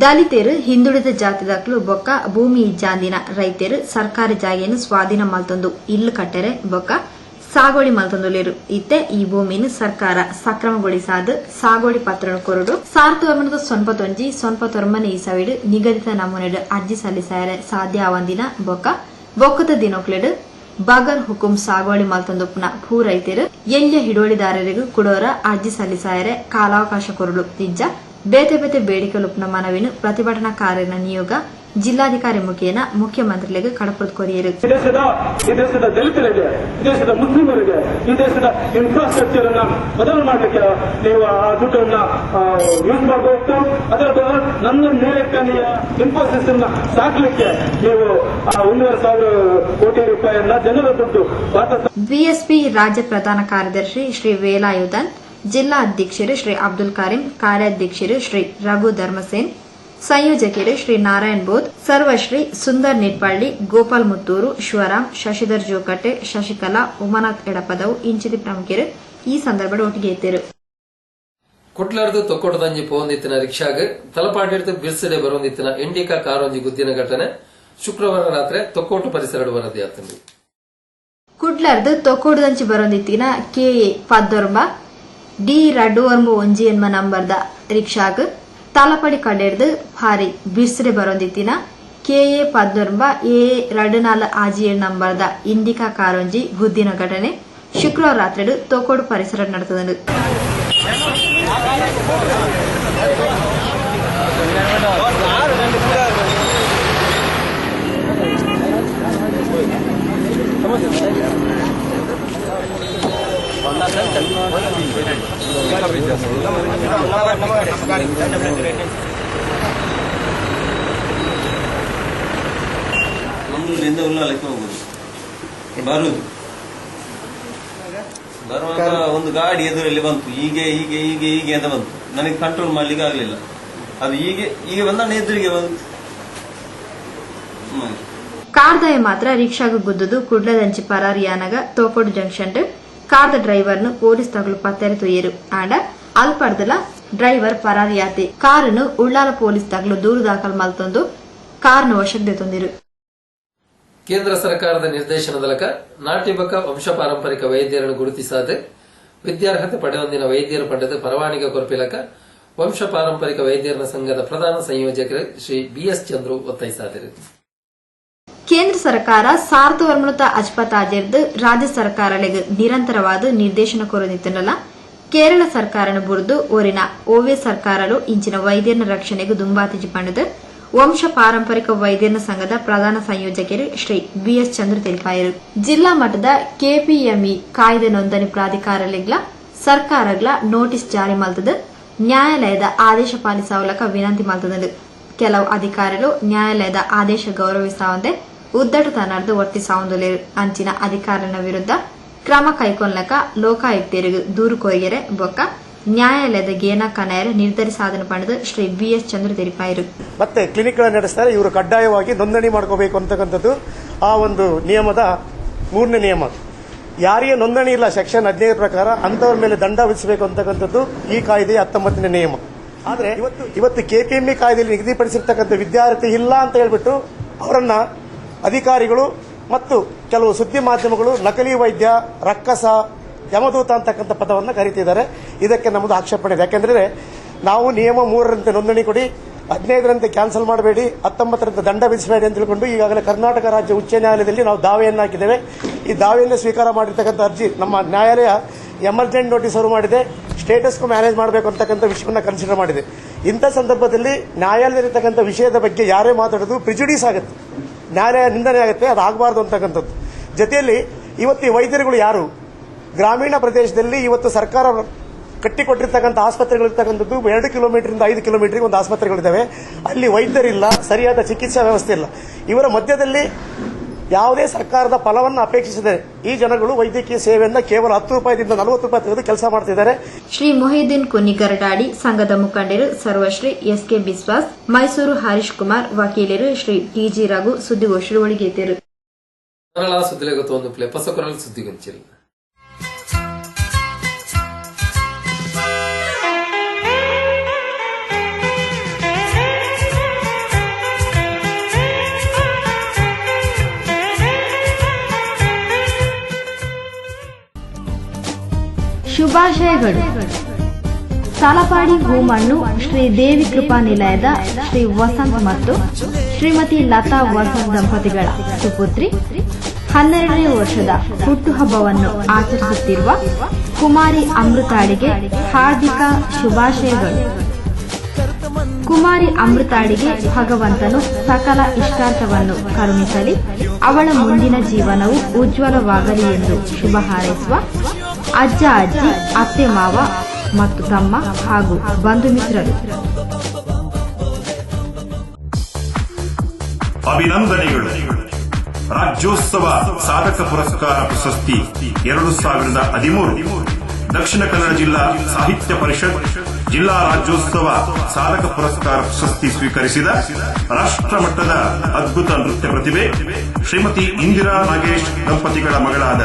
ದಲಿತರು ಹಿಂದುಳಿದ ಜಾತಿ ದಾಖಲು ಬೊಕ್ಕ ಭೂಮಿ ಇಜ್ಜಾಂದಿನ ರೈತರು ಸರ್ಕಾರಿ ಜಾಗೆಯನ್ನು ಸ್ವಾಧೀನ ಮಲ್ತೊಂದು ಇಲ್ಲು ಕಟ್ಟರೆ ಬೊಕ್ಕ ಸಾಗೋಡಿ ಮಲ್ತೊಂದುಲೇರು ಇತ್ತೆ ಈ ಭೂಮಿಯನ್ನು ಸರ್ಕಾರ ಸಕ್ರಮಗೊಳಿಸಾದ ಸಾಗೋಡಿ ಪತ್ರ ಕೊರಡು 1999 ಈಸವಿಡು ನಿಗದಿತ ನಮೂನೆಡು ಅರ್ಜಿ ಸಲ್ಲಿಸಾರೆ ಸಾಧ್ಯ ಆವಂದಿನ ಬೊಕ್ಕದ ದಿನೊಕ್ಲೆಡು ಬಗರ್ ಹುಕುಂ ಸಾಗೋಳಿ ಮಲ್ತೊಂದುಪ್ಪನ ಭೂ ರೈತರು ಎಲ್ಯ ಹಿಡುವಳಿದಾರರಿಗೂ ಕುಡೋರ ಅರ್ಜಿ ಸಲ್ಲಿಸಾರೆ ಕಾಲಾವಕಾಶ ಕೊರಡು ನಿಜ ಬೇತೆ ಬೇತೆ ಬೇಡಿಕೆಲುಪ್ಪನ ಮನವಿನ ಪ್ರತಿಭಟನಾಕಾರರ ನಿಯೋಗ ಜಿಲ್ಲಾಧಿಕಾರಿ ಮುಖೇನ ಮುಖ್ಯಮಂತ್ರಿಗಳಿಗೆ ಕಡಪದ ಕೊರಿಯರು. ಈ ದೇಶದ ದಲಿತರಿಗೆ, ಈ ದೇಶದ ಮುಸ್ಲಿಮರಿಗೆ, ಈ ದೇಶದ ಇನ್ಫ್ರಾಸ್ಟ್ರಕ್ಚರ್ ಅನ್ನ ಬದಲು ಮಾಡಲಿಕ್ಕೆ ನೀವು ಆ ದುಡ್ಡನ್ನ ಯೂಸ್ ಮಾಡಬಹುದು. ಅದರ ನನ್ನ ನೇರಕ್ಕನೆಯ ಇನ್ಫೋಸಿಸ್ ಅನ್ನ ಸಾಕಲಿಕ್ಕೆ ನೀವು ಆ 1,500 ಕೋಟಿ ರೂಪಾಯಿಯನ್ನ ಜನರ ದುಡ್ಡು ಬಿಎಸ್ಪಿ ರಾಜ್ಯ ಪ್ರಧಾನ ಕಾರ್ಯದರ್ಶಿ ಶ್ರೀ ವೇಲಾಯುಧನ್, ಜಿಲ್ಲಾ ಅಧ್ಯಕ್ಷರು ಶ್ರೀ ಅಬ್ದುಲ್ ಕರೀಂ, ಕಾರ್ಯಾಧ್ಯಕ್ಷರು ಶ್ರೀ ರಘು ಧರ್ಮಸೇನ್, ಸಂಯೋಜಕರು ಶ್ರೀ ನಾರಾಯಣ್ ಬೋಧ್, ಸರ್ವಶ್ರೀ ಸುಂದರ್ ನಿಟ್ಪಳ್ಳಿ, ಗೋಪಾಲ್ ಮುತ್ತೂರು, ಶಿವರಾಮ್, ಶಶಿಧರ್ ಜೋಕಟ್ಟೆ, ಶಶಿಕಲಾ, ಉಮಾನಾಥ್ ಎಡಪದವು ಇಂಚಿತಿ ಪ್ರಮುಖರು ಈ ಸಂದರ್ಭದ ಒಟ್ಟಿಗೆ ಇದ್ದರು. ಕುಟ್ಲಾರ್ದು ತೊಕ್ಕೊಡದಂಜಿ ಪೋಂದಿತ್ತಿನ ರಿಕ್ಷಾಗ್ ತಲಪಾಡಿರ್ದು ಬಿರ್ಸಡೆ ಬರೋಂದಿತ್ತಿನ ಇಂಡಿಕಾ ಕಾರೊಂಜಿ ಗುದ್ದಿನ ಘಟನೆ ಶುಕ್ರವಾರ ರಾತ್ರಿ ತೊಕ್ಕೋಟು ಪರಿಸರ ವರದಿಯಾತಂದು. ಕುಡ್ಲಾರ್ದು ತೊಕ್ಕೋಟದಂಚಿ ಬರೋಂದಿತ್ತಿನ ಕೆಎ 19 D291 ಎನ್ಮ ನಂಬರ್ದ ರಿಕ್ಷಾಗ್ ತಲಪಡಿ ಕಡೆರ್ದು ಭಾರಿ ಬಿರ್ಸಡೆ ಬರೋಂದಿತ್ತಿನ ಕೆಎ 19 A24 ಆಜಿಯರ್ ನಂಬರ್ದ ಇಂಡಿಕಾ ಕಾರೊಂಜಿ ಗುದ್ದಿನ ಘಟನೆ ಶುಕ್ರವಾರ ರಾತ್ರಿ ತೊಕ್ಕೋಡು ಪರಿಸರ ನಡೆತದಂದು. ನಮ್ಮೂರಿಂದ ಉಳ್ಳಾಲಕ್ಕೆ ಹೋಗುದು ಬರುದು ಬರುವಾಗ ಒಂದು ಗಾಡಿ ಎದುರಲ್ಲಿ ಬಂತು. ಹೀಗೆ ಹೀಗೆ ಹೀಗೆ ಹೀಗೆ ಅಂತ ಬಂತು. ನನಗೆ ಕಂಟ್ರೋಲ್ ಮಾಡ್ಲಿಕ್ಕೆ ಆಗ್ಲಿಲ್ಲ. ಅದು ಹೀಗೆ ಬಂದ ಎದುರಿಗೆ ಬಂತು. ಕಾರ್ದಾಯ ಮಾತ್ರ ರಿಕ್ಷಾಗ ಗುದ್ದುದು ಕುಡ್ಲದಂಚಿ ಪರಾರಿಯಾನಗ ತೋಕೋಡು ಜಂಕ್ಷನ್ ಕಾರ್ದ ಡ್ರೈವರ್ನು ಪೊಲೀಸ್ ತಗಲು ಪತ್ತೆರೆ ತೊಯ್ಯರು ಆಂಡ ಅಲ್ಪರ್ದಲ ಡ್ರೈವರ್ ಪರಾರಿಯಾತೆ ಕಾರನ್ನು ಉಳ್ಳಾಲ ಪೊಲೀಸ್ ತಗಲು ದೂರು ದಾಖಲು ಮಲ್ತೊಂದು ಕಾರ್ನ ವಶಕ್ಕೆ ತೊಂದಿರು. ಕೇಂದ್ರ ಸರ್ಕಾರದ ನಿರ್ದೇಶನದಲಕ ನಾಟ್ಯಬಕ ವಂಶ ಪಾರಂಪರಿಕ ವೈದ್ಯರನ್ನು ಗುರುತಿಸಾದೆ ವಿದ್ಯಾರ್ಹತೆ ಪಡೆಯೊಂದಿನ ವೈದ್ಯರು ಪಡೆದು ಪರವಾನಿಗೆ ಕೊರಪಿಲಕ ವಂಶ ಪಾರಂಪರಿಕ ವೈದ್ಯರ ಸಂಘದ ಪ್ರಧಾನ ಸಂಯೋಜಕರು ಶ್ರೀ ಬಿಎಸ್ ಚಂದ್ರು ಒತ್ತಾಯಿಸಿದರು. ಕೇಂದ್ರ ಸರ್ಕಾರ ಸಾರ್ಥವರ್ಮೃತ ಅಜ್ಪತಾಜಿರ್ದು ರಾಜ್ಯ ಸರ್ಕಾರಗಳಿಗೆ ನಿರಂತರವಾದ ನಿರ್ದೇಶನ ಕೊರದಿತ್ತನಲ್ಲ ಕೇರಳ ಸರ್ಕಾರನ ಬುರ್ದು ಓರಿನ ಓವೆ ಸರ್ಕಾರಲು ಇಂಚಿನ ವೈದ್ಯರ ರಕ್ಷಣೆಗೆ ದುಂಬಾತಿಜಿ ಪಂಡದು ವಂಶ ಪಾರಂಪರಿಕ ವೈದ್ಯರ ಸಂಘದ ಪ್ರಧಾನ ಸಂಯೋಜಕರು ಶ್ರೀ ಬಿಎಸ್ ಚಂದ್ರ ತಿಳಿಪಾಯರು. ಜಿಲ್ಲಾ ಮಟ್ಟದ ಕೆಪಿಎಂಇ ಕಾಯ್ದೆ ನೋಂದಣಿ ಪ್ರಾಧಿಕಾರಲಿಗ್ಲ ಸರ್ಕಾರಗ್ಲ ನೋಟಿಸ್ ಜಾರಿ ಮಲ್ತದು ನ್ಯಾಯಾಲಯದ ಆದೇಶ ಪಾಲಿಸಾವಲಕ ವಿನಂತಿ ಮಲ್ತದು. ಕೆಲವು ಅಧಿಕಾರಿಗಳು ನ್ಯಾಯಾಲಯದ ಆದೇಶ ಗೌರವಿಸಾವಂತೆ ಉದ್ದಟತನರ್ದು ವರ್ತಿಸಾವಂದುಲೇರು ಅಂಚಿನ ಅಧಿಕಾರನ ವಿರುದ್ಧ ಕ್ರಮ ಕೈಗೊಳ್ಳಕ ಲೋಕಾಯುಕ್ತರಿಗೆ ದೂರು ಕೊರಿಯರೆ ಬೊಕ್ಕ ನ್ಯಾಯಾಲಯದ ಗೇನ ಕನಾಯರು ನಿರ್ಧರಿಸಾದನ್ನು ಪಡೆದು ಶ್ರೀ ಬಿಎಸ್ ಚಂದ್ರ ತಿಳಿಪಾಯರು. ಮತ್ತೆ ಕ್ಲಿನಿಕ್ಗಳನ್ನು ನಡೆಸ್ತಾರೆ. ಇವರು ಕಡ್ಡಾಯವಾಗಿ ನೋಂದಣಿ ಮಾಡ್ಕೋಬೇಕು ಅಂತಕ್ಕಂಥದ್ದು ಆ ಒಂದು ನಿಯಮದ 3ನೇ ನಿಯಮ. ಯಾರಿಗೆ ನೋಂದಣಿ ಇಲ್ಲ ಸೆಕ್ಷನ್ 15 ಪ್ರಕಾರ ಅಂತವರ ಮೇಲೆ ದಂಡ ವಿಧಿಸಬೇಕು ಅಂತಕ್ಕಂಥದ್ದು ಈ ಕಾಯ್ದೆಯ 19ನೇ ನಿಯಮ. ಆದರೆ ಇವತ್ತು ಕೆಪಿಎಂಇ ಕಾಯ್ದೆಯಲ್ಲಿ ನಿಗದಿಪಡಿಸಿರ್ತಕ್ಕಂಥ ವಿದ್ಯಾರ್ಥಿ ಇಲ್ಲ ಅಂತ ಹೇಳ್ಬಿಟ್ಟು ಅವರನ್ನ ಅಧಿಕಾರಿಗಳು ಮತ್ತು ಕೆಲವು ಸುದ್ದಿ ಮಾಧ್ಯಮಗಳು ನಕಲಿ ವೈದ್ಯ, ರಕ್ಕಸ, ಯಮದೂತ ಅಂತಕ್ಕಂಥ ಪದವನ್ನು ಕರೀತಿದ್ದಾರೆ. ಇದಕ್ಕೆ ನಮ್ಮದು ಆಕ್ಷೇಪಣೆ ಇದೆ. ಯಾಕೆಂದ್ರೆ ನಾವು ನಿಯಮ 3ರಂತೆ ನೋಂದಣಿ ಕೊಡಿ, 15ರಂತೆ ಕ್ಯಾನ್ಸಲ್ ಮಾಡಬೇಡಿ, 19ರಂತೆ ದಂಡ ವಿಧಿಸಬೇಡಿ ಅಂತ ತಿಳ್ಕೊಂಡು ಈಗಾಗಲೇ ಕರ್ನಾಟಕ ರಾಜ್ಯ ಉಚ್ಚ ನ್ಯಾಯಾಲಯದಲ್ಲಿ ನಾವು ದಾವೆಯನ್ನು ಹಾಕಿದ್ದೇವೆ. ಈ ದಾವೆಯನ್ನು ಸ್ವೀಕಾರ ಮಾಡಿರ್ತಕ್ಕಂಥ ಅರ್ಜಿ ನಮ್ಮ ನ್ಯಾಯಾಲಯ ಎಮರ್ಜೆಂಟ್ ನೋಟಿಸ್ ಅವರು ಮಾಡಿದೆ. ಸ್ಟೇಟಸ್ಗೂ ಮ್ಯಾನೇಜ್ ಮಾಡಬೇಕು ಅಂತಕ್ಕಂಥ ವಿಷಯವನ್ನು ಕನ್ಸಿಡರ್ ಮಾಡಿದೆ. ಇಂಥ ಸಂದರ್ಭದಲ್ಲಿ ನ್ಯಾಯಾಲಯದಲ್ಲಿರ್ತಕ್ಕಂಥ ವಿಷಯದ ಬಗ್ಗೆ ಯಾರೇ ಮಾತಾಡೋದು ಪ್ರಿಜುಡೀಸ್ ಆಗುತ್ತೆ, ನ್ಯಾಯಾಲಯ ನಿಂದನೆ ಆಗುತ್ತೆ. ಅದು ಆಗಬಾರ್ದು ಅಂತಕ್ಕಂಥದ್ದು. ಜೊತೆಯಲ್ಲಿ ಇವತ್ತು ಈ ವೈದ್ಯರುಗಳು ಯಾರು ಗ್ರಾಮೀಣ ಪ್ರದೇಶದಲ್ಲಿ ಇವತ್ತು ಸರ್ಕಾರ ಕಟ್ಟಿಕೊಟ್ಟಿರ್ತಕ್ಕಂಥ ಆಸ್ಪತ್ರೆಗಳಿರ್ತಕ್ಕಂಥದ್ದು 2 ಕಿಲೋಮೀಟರಿಂದ 5 ಕಿಲೋಮೀಟರ್ಗೆ ಒಂದು ಆಸ್ಪತ್ರೆಗಳಿದ್ದಾವೆ. ಅಲ್ಲಿ ವೈದ್ಯರಿಲ್ಲ, ಸರಿಯಾದ ಚಿಕಿತ್ಸಾ ವ್ಯವಸ್ಥೆ ಇಲ್ಲ. ಇವರ ಮಧ್ಯದಲ್ಲಿ ಯಾವುದೇ ಸರ್ಕಾರದ ಫಲವನ್ನು ಅಪೇಕ್ಷಿಸಿದೆ ಈ ಜನಗಳು ವೈದ್ಯಕೀಯ ಸೇವೆಯನ್ನು ಕೇವಲ 10 ರೂಪಾಯಿದಿಂದ 40 ರೂಪಾಯಿ ತೆಗೆದು ಕೆಲಸ ಮಾಡ್ತಿದ್ದಾರೆ. ಶ್ರೀ ಮೊಹಿದ್ದೀನ್ ಕುನ್ನಿಗರಟಾಡಿ ಸಂಘದ ಮುಖಂಡರು ಸರ್ವಶ್ರೀ ಎಸ್ಕೆ ಬಿಸ್ವಾಸ್, ಮೈಸೂರು ಹರೀಶ್ ಕುಮಾರ್, ವಕೀಲರು ಶ್ರೀ ಟಿಜಿ ರಘು ಸುದ್ದಿಗೋಷ್ಠಿ ಒಳಗೇತರು. ಸುದ್ದಿಗೊಂಚಿಲ್ಲ ಶುಭಾಶಯಗಳು. ತಲಪಾಡಿ ಹೂಮಣ್ಣು ಶ್ರೀ ದೇವಿ ಕೃಪಾ ನಿಲಯದ ಶ್ರೀ ವಸಂತ್ ಮತ್ತು ಶ್ರೀಮತಿ ಲತಾ ವಸಂತ್ ದಂಪತಿಗಳ ಸುಪುತ್ರಿ 12ನೇ ವರ್ಷದ ಹುಟ್ಟುಹಬ್ಬವನ್ನು ಆಚರಿಸುತ್ತಿರುವ ಕುಮಾರಿ ಅಮೃತಾಳಿಗೆ ಹಾರ್ದಿಕ ಶುಭಾಶಯಗಳು. ಕುಮಾರಿ ಅಮೃತಾಳಿಗೆ ಭಗವಂತನು ಸಕಲ ಇಷ್ಟಾರ್ಥವನ್ನು ಕರುಣಿಸಲಿ, ಅವಳ ಮುಂದಿನ ಜೀವನವು ಉಜ್ವಲವಾಗಲಿ ಎಂದು ಶುಭ ಹಾರೈಸುವ ಅಜ್ಜ, ಅಜ್ಜಿ, ಅತ್ತೆ, ಮಾವ ಮತ್ತು ತಮ್ಮ ಹಾಗೂ ಬಂಧು ಮಿತ್ರರು. ಅಭಿನಂದನೆಗಳು. ರಾಜ್ಯೋತ್ಸವ ಸಾಧಕ ಪುರಸ್ಕಾರ ಪ್ರಶಸ್ತಿ 2013 ದಕ್ಷಿಣ ಕನ್ನಡ ಜಿಲ್ಲಾ ಸಾಹಿತ್ಯ ಪರಿಷತ್ ಜಿಲ್ಲಾ ರಾಜ್ಯೋತ್ಸವ ಸಾಧಕ ಪುರಸ್ಕಾರ ಪ್ರಶಸ್ತಿ ಸ್ವೀಕರಿಸಿದ ರಾಷ್ಟ್ರಮಟ್ಟದ ಅದ್ಭುತ ನೃತ್ಯ ಪ್ರತಿಭೆ ಶ್ರೀಮತಿ ಇಂದಿರಾ ನಾಗೇಶ್ ದಂಪತಿಗಳ ಮಗಳಾದ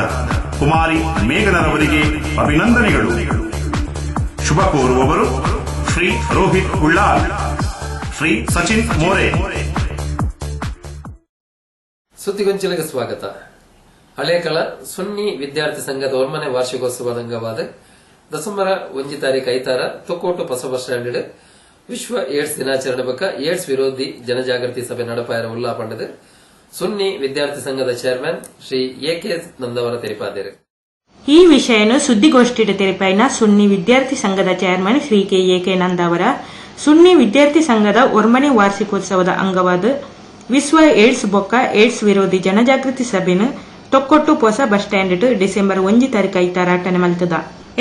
ಕುಮಾರಿ ಮೇಘನರವರಿಗೆ ಅಭಿನಂದನೆಗಳು. ಶುಭ ಕೋರುವವರು ಶ್ರೀ ರೋಹಿತ್ ಉಳ್ಳಾಲ್, ಶ್ರೀ ಸಚಿನ್ ಮೋರೆ. ಸುದ್ದಿಗೊಂಚಲಿಗೆ ಸ್ವಾಗತ. ಹಳೇಕಳ ಸುನ್ನಿ ವಿದ್ಯಾರ್ಥಿ ಸಂಘದ 1ನೇ ವಾರ್ಷಿಕೋತ್ಸವದ ಅಂಗವಾದ ಡಿಸೆಂಬರ್ 1 ತಾರೀಕು ಐತಾರ ತೊಕ್ಕೋಟು ಹೊಸ ಬಸ್ ಸ್ಟ್ಯಾಂಡ್ ವಿಶ್ವ ಏಡ್ಸ್ ದಿನಾಚರಣೆ ಬಕ್ಕ ಏಡ್ಸ್ ವಿರೋಧಿ ಜನಜಾಗೃತಿ ಸಭೆ ನಡಪಾಯರ ಉಲ್ಲಾಪಂಡದು ಸುನ್ನಿ ವಿದ್ಯಾರ್ಥಿ ಸಂಘದ ಚೇರ್ಮನ್ ಶ್ರೀ ಎಕೆ ನಂದವರ ತೆರಿಪಾದರು. ಈ ವಿಷಯನು ಸುದ್ದಿಗೋಷ್ಠಿಯ ತೆರಿಪಾಯಿನ ಸುನ್ನಿ ವಿದ್ಯಾರ್ಥಿ ಸಂಘದ ಚೇರ್ಮನ್ ಶ್ರೀ ಎಕೆ ನಂದವರ ಸುನ್ನಿ ವಿದ್ಯಾರ್ಥಿ ಸಂಘದ 1ನೇ ವಾರ್ಷಿಕೋತ್ಸವದ ಅಂಗವಾದ ವಿಶ್ವ ಏಡ್ಸ್ ಬೊಕ್ಕ ಏಡ್ಸ್ ವಿರೋಧಿ ಜನಜಾಗೃತಿ ಸಭೆನು ತೊಕ್ಕೊಟ್ಟು ಹೊಸ ಬಸ್ ಸ್ಟ್ಯಾಂಡ್ ಡಿಸೆಂಬರ್ 1 ತಾರೀಕು ಐತಾರ ಅಟನೆ ಮಲ್ತದ.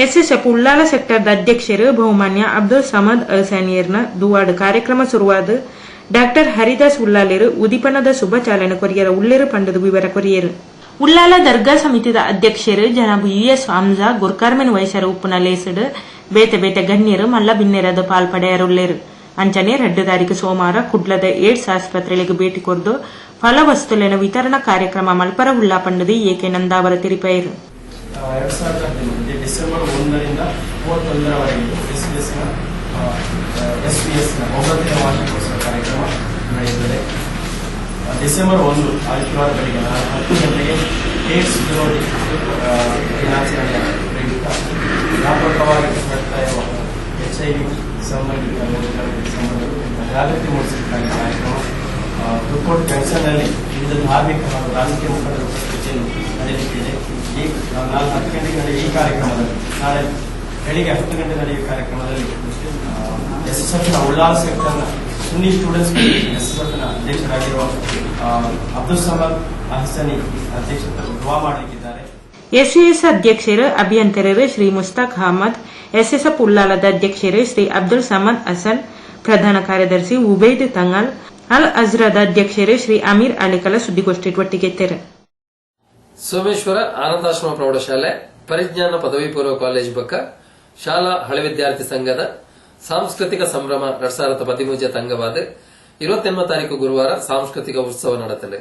ಎಸ್ಎಸ್ಎಫ್ ಉಳ್ಳಾಲ ಸೆಕ್ಟರ್ದ ಅಧ್ಯಕ್ಷರು ಬಹುಮಾನ್ಯ ಅಬ್ದುಲ್ ಸಮದ್ ಅಲ್ಸಾನಿಯರ್ನ ದುವಾಡ್ ಕಾರ್ಯಕ್ರಮ ಶುರುವಾದ ಡಾಕ್ಟರ್ ಹರಿದಾಸ್ ಉಳ್ಳಾಲೇರು ಉದಿಪನದ ಶುಭ ಚಾಲನೆ ಕೊರಿಯರ ಉಳ್ಳೇರು ಪಂಡದ ವಿವರ ಕೊರಿಯರು. ಉಳ್ಳಾಲ ದರ್ಗಾ ಸಮಿತಿದ ಅಧ್ಯಕ್ಷರು ಜನಾಬ್ ಯುಎಸ್ ಹಮ್ಜಾ ಗುರ್ಕಾರ್ಮೆನ್ ವಯಸ್ಸರ ಉಪ್ಪುನ ಲೇಸಡ್ ಬೇತೆ ಬೇತೆ ಗಣ್ಯರು ಮಲ್ಲ ಬಿನ್ನೆರದ ಪಾಲ್ಪಡೆಯರುಳ್ಳೇರು. ಅಂಚನೆ 2 ತಾರೀಕು ಸೋಮವಾರ ಕುಡ್ಲದ ಏಡ್ಸ್ ಆಸ್ಪತ್ರೆಗೆ ಭೇಟಿ ಕೊರ್ದು ಫಲ ವಸ್ತುಲಿನ ವಿತರಣಾ ಕಾರ್ಯಕ್ರಮ ಮಲ್ಪರ ಉಳ್ಳಾಪಂಡದು ಏಕೆ ನಂದಾವರ ತಿರುಪೇರು. 2018 ಡಿಸೆಂಬರ್ 1ರಿಂದ 31ರವರೆಗೆ ಎಸ್ಪಿಎಸ್ನ 9ನೇ ವಾರ್ಷಿಕೋತ್ಸವ ಕಾರ್ಯಕ್ರಮ ನಡೆಯುತ್ತದೆ. ಡಿಸೆಂಬರ್ 1 ಆದಿತ್ಯವಾರ ಬೆಳಿಗ್ಗೆ 10 ಗಂಟೆಗೆ ಏಡ್ಸ್ ವಿರೋಧಿ ದಿನಾಚರಣೆಯ ಪ್ರಯುಕ್ತ ವ್ಯಾಪಕವಾಗಿ ನಡೆತಾ ಇರುವ HIV ಸಂಬಂಧಿತ ಜಾಗೃತಿ ಮೂಡಿಸಲಿಕ್ಕಾಗಿ ಕಾರ್ಯಕ್ರಮ ತುಕ್ಕೋಟ್ ಜಂಕ್ಷನ್ನಲ್ಲಿ ವಿವಿಧ ಧಾರ್ಮಿಕ ಹಾಗೂ ರಾಜಕೀಯ ಮುಖಂಡರ ಉಪಸ್ಥಿತಿಯಲ್ಲಿ ನಡೆಯಲಿಕ್ಕಿದೆ. ಈ 10 ಗಂಟೆಗೆ ನಡೆಯುವ ಈ ಕಾರ್ಯಕ್ರಮದಲ್ಲಿ ನಾಳೆ ಬೆಳಿಗ್ಗೆ 10 ಗಂಟೆ ನಡೆಯುವ ಕಾರ್ಯಕ್ರಮದಲ್ಲಿ ಎಸ್ಎಸ್ಎಫ್ನ ಉಳ್ಳಾಲ ಸೆಕ್ಟರ್ನ ಸುನ್ನಿ ಸ್ಟೂಡೆಂಟ್ಸ್ ಎಸ್ಎಸ್ಎಫ್ನ ಅಧ್ಯಕ್ಷರಾಗಿರುವ ಅಬ್ದುಲ್ ಸಮದ್ ಅಹ್ಸನಿ ಅಧ್ಯಕ್ಷತೆ ದುವಾ ಮಾಡಲಿಕ್ಕಿದ್ದಾರೆ. ಎಸ್ಯುಎಸ್ ಅಧ್ಯಕ್ಷರು ಅಭಿಯಂತರರು ಶ್ರೀ ಮುಸ್ತಾಕ್ ಅಹಮದ್, ಎಸ್ಎಸ್ಎಫ್ ಉಳ್ಳಾಲದ ಅಧ್ಯಕ್ಷರು ಶ್ರೀ ಅಬ್ದುಲ್ ಸಮದ್ ಹಸನ್, ಪ್ರಧಾನ ಕಾರ್ಯದರ್ಶಿ ಉಬೈದ್ ತಂಗಲ್, ಅಲ್ ಅಜ್ರಾದ ಅಧ್ಯಕ್ಷರು ಶ್ರೀ ಅಮೀರ್ ಅಲಿಕಲ ಸುದ್ದಿಗೋಷ್ಠಿ ಒಟ್ಟಿಗೆತ್ತರು. ಸೋಮೇಶ್ವರ ಆನಂದಾಶ್ರಮ ಪ್ರೌಢಶಾಲೆ ಪರಿಜ್ಞಾನ ಪದವಿ ಪೂರ್ವ ಕಾಲೇಜು ಬಕ್ಕ ಶಾಲಾ ಹಳೆ ವಿದ್ಯಾರ್ಥಿ ಸಂಘದ ಸಾಂಸ್ಕೃತಿಕ ಸಂಭ್ರಮ 2013 ಅಂಗವಾದ 28 ತಾರೀಕು ಗುರುವಾರ ಸಾಂಸ್ಕೃತಿಕ ಉತ್ಸವ ನಡೆತದೆ.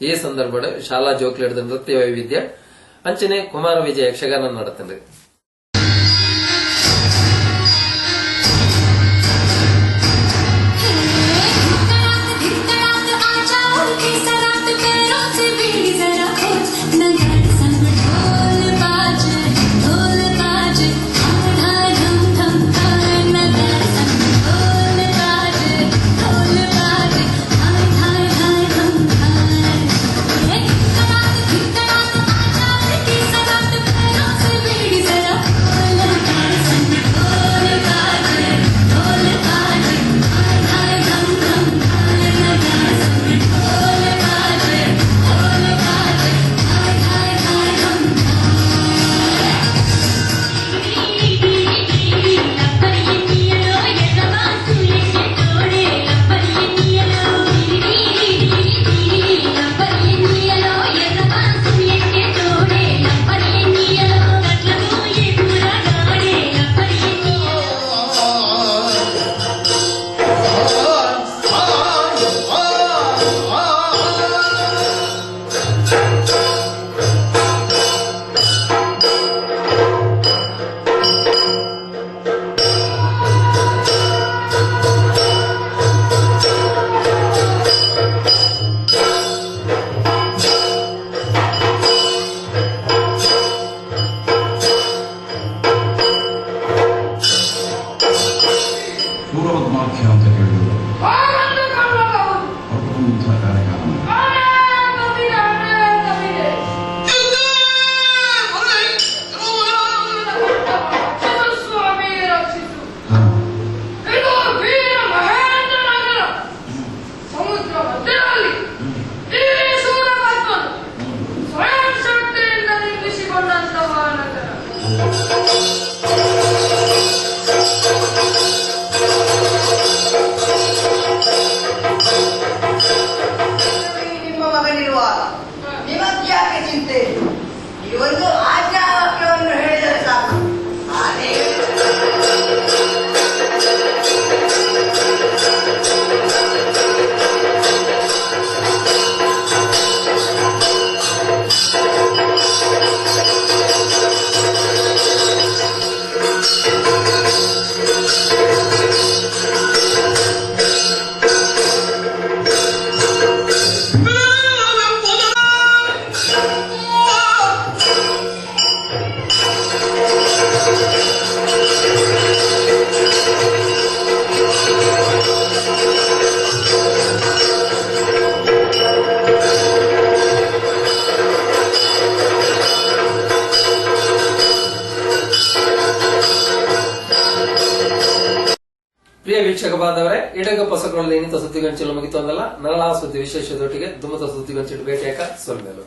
ಈ ಸಂದರ್ಭದ ಶಾಲಾ ಜೋಕ್ಲೇಟದ ನೃತ್ಯ ವೈವಿಧ್ಯ ಅಂಚನೆ ಕುಮಾರ ವಿಜಯ ಯಕ್ಷಗಾನ ನಡೆತದೆ. Please ಇಡಗ ಪೊಸಕೊಳ್ಳಲು ಇನ್ನಿತ ಸುದ್ದಿಗಂಚಲು ಮುಗಿತೊಂದಲ್ಲ ನರಳಾ ಸುದ್ದಿ ವಿಶೇಷದೊಟ್ಟಿಗೆ ದುಮ್ಮದ ಸುದ್ದಿಗಂಚಿಟ್ಟು ಭೇಟಿಯಾಕ ಸೊಲ್ಮೇಲು.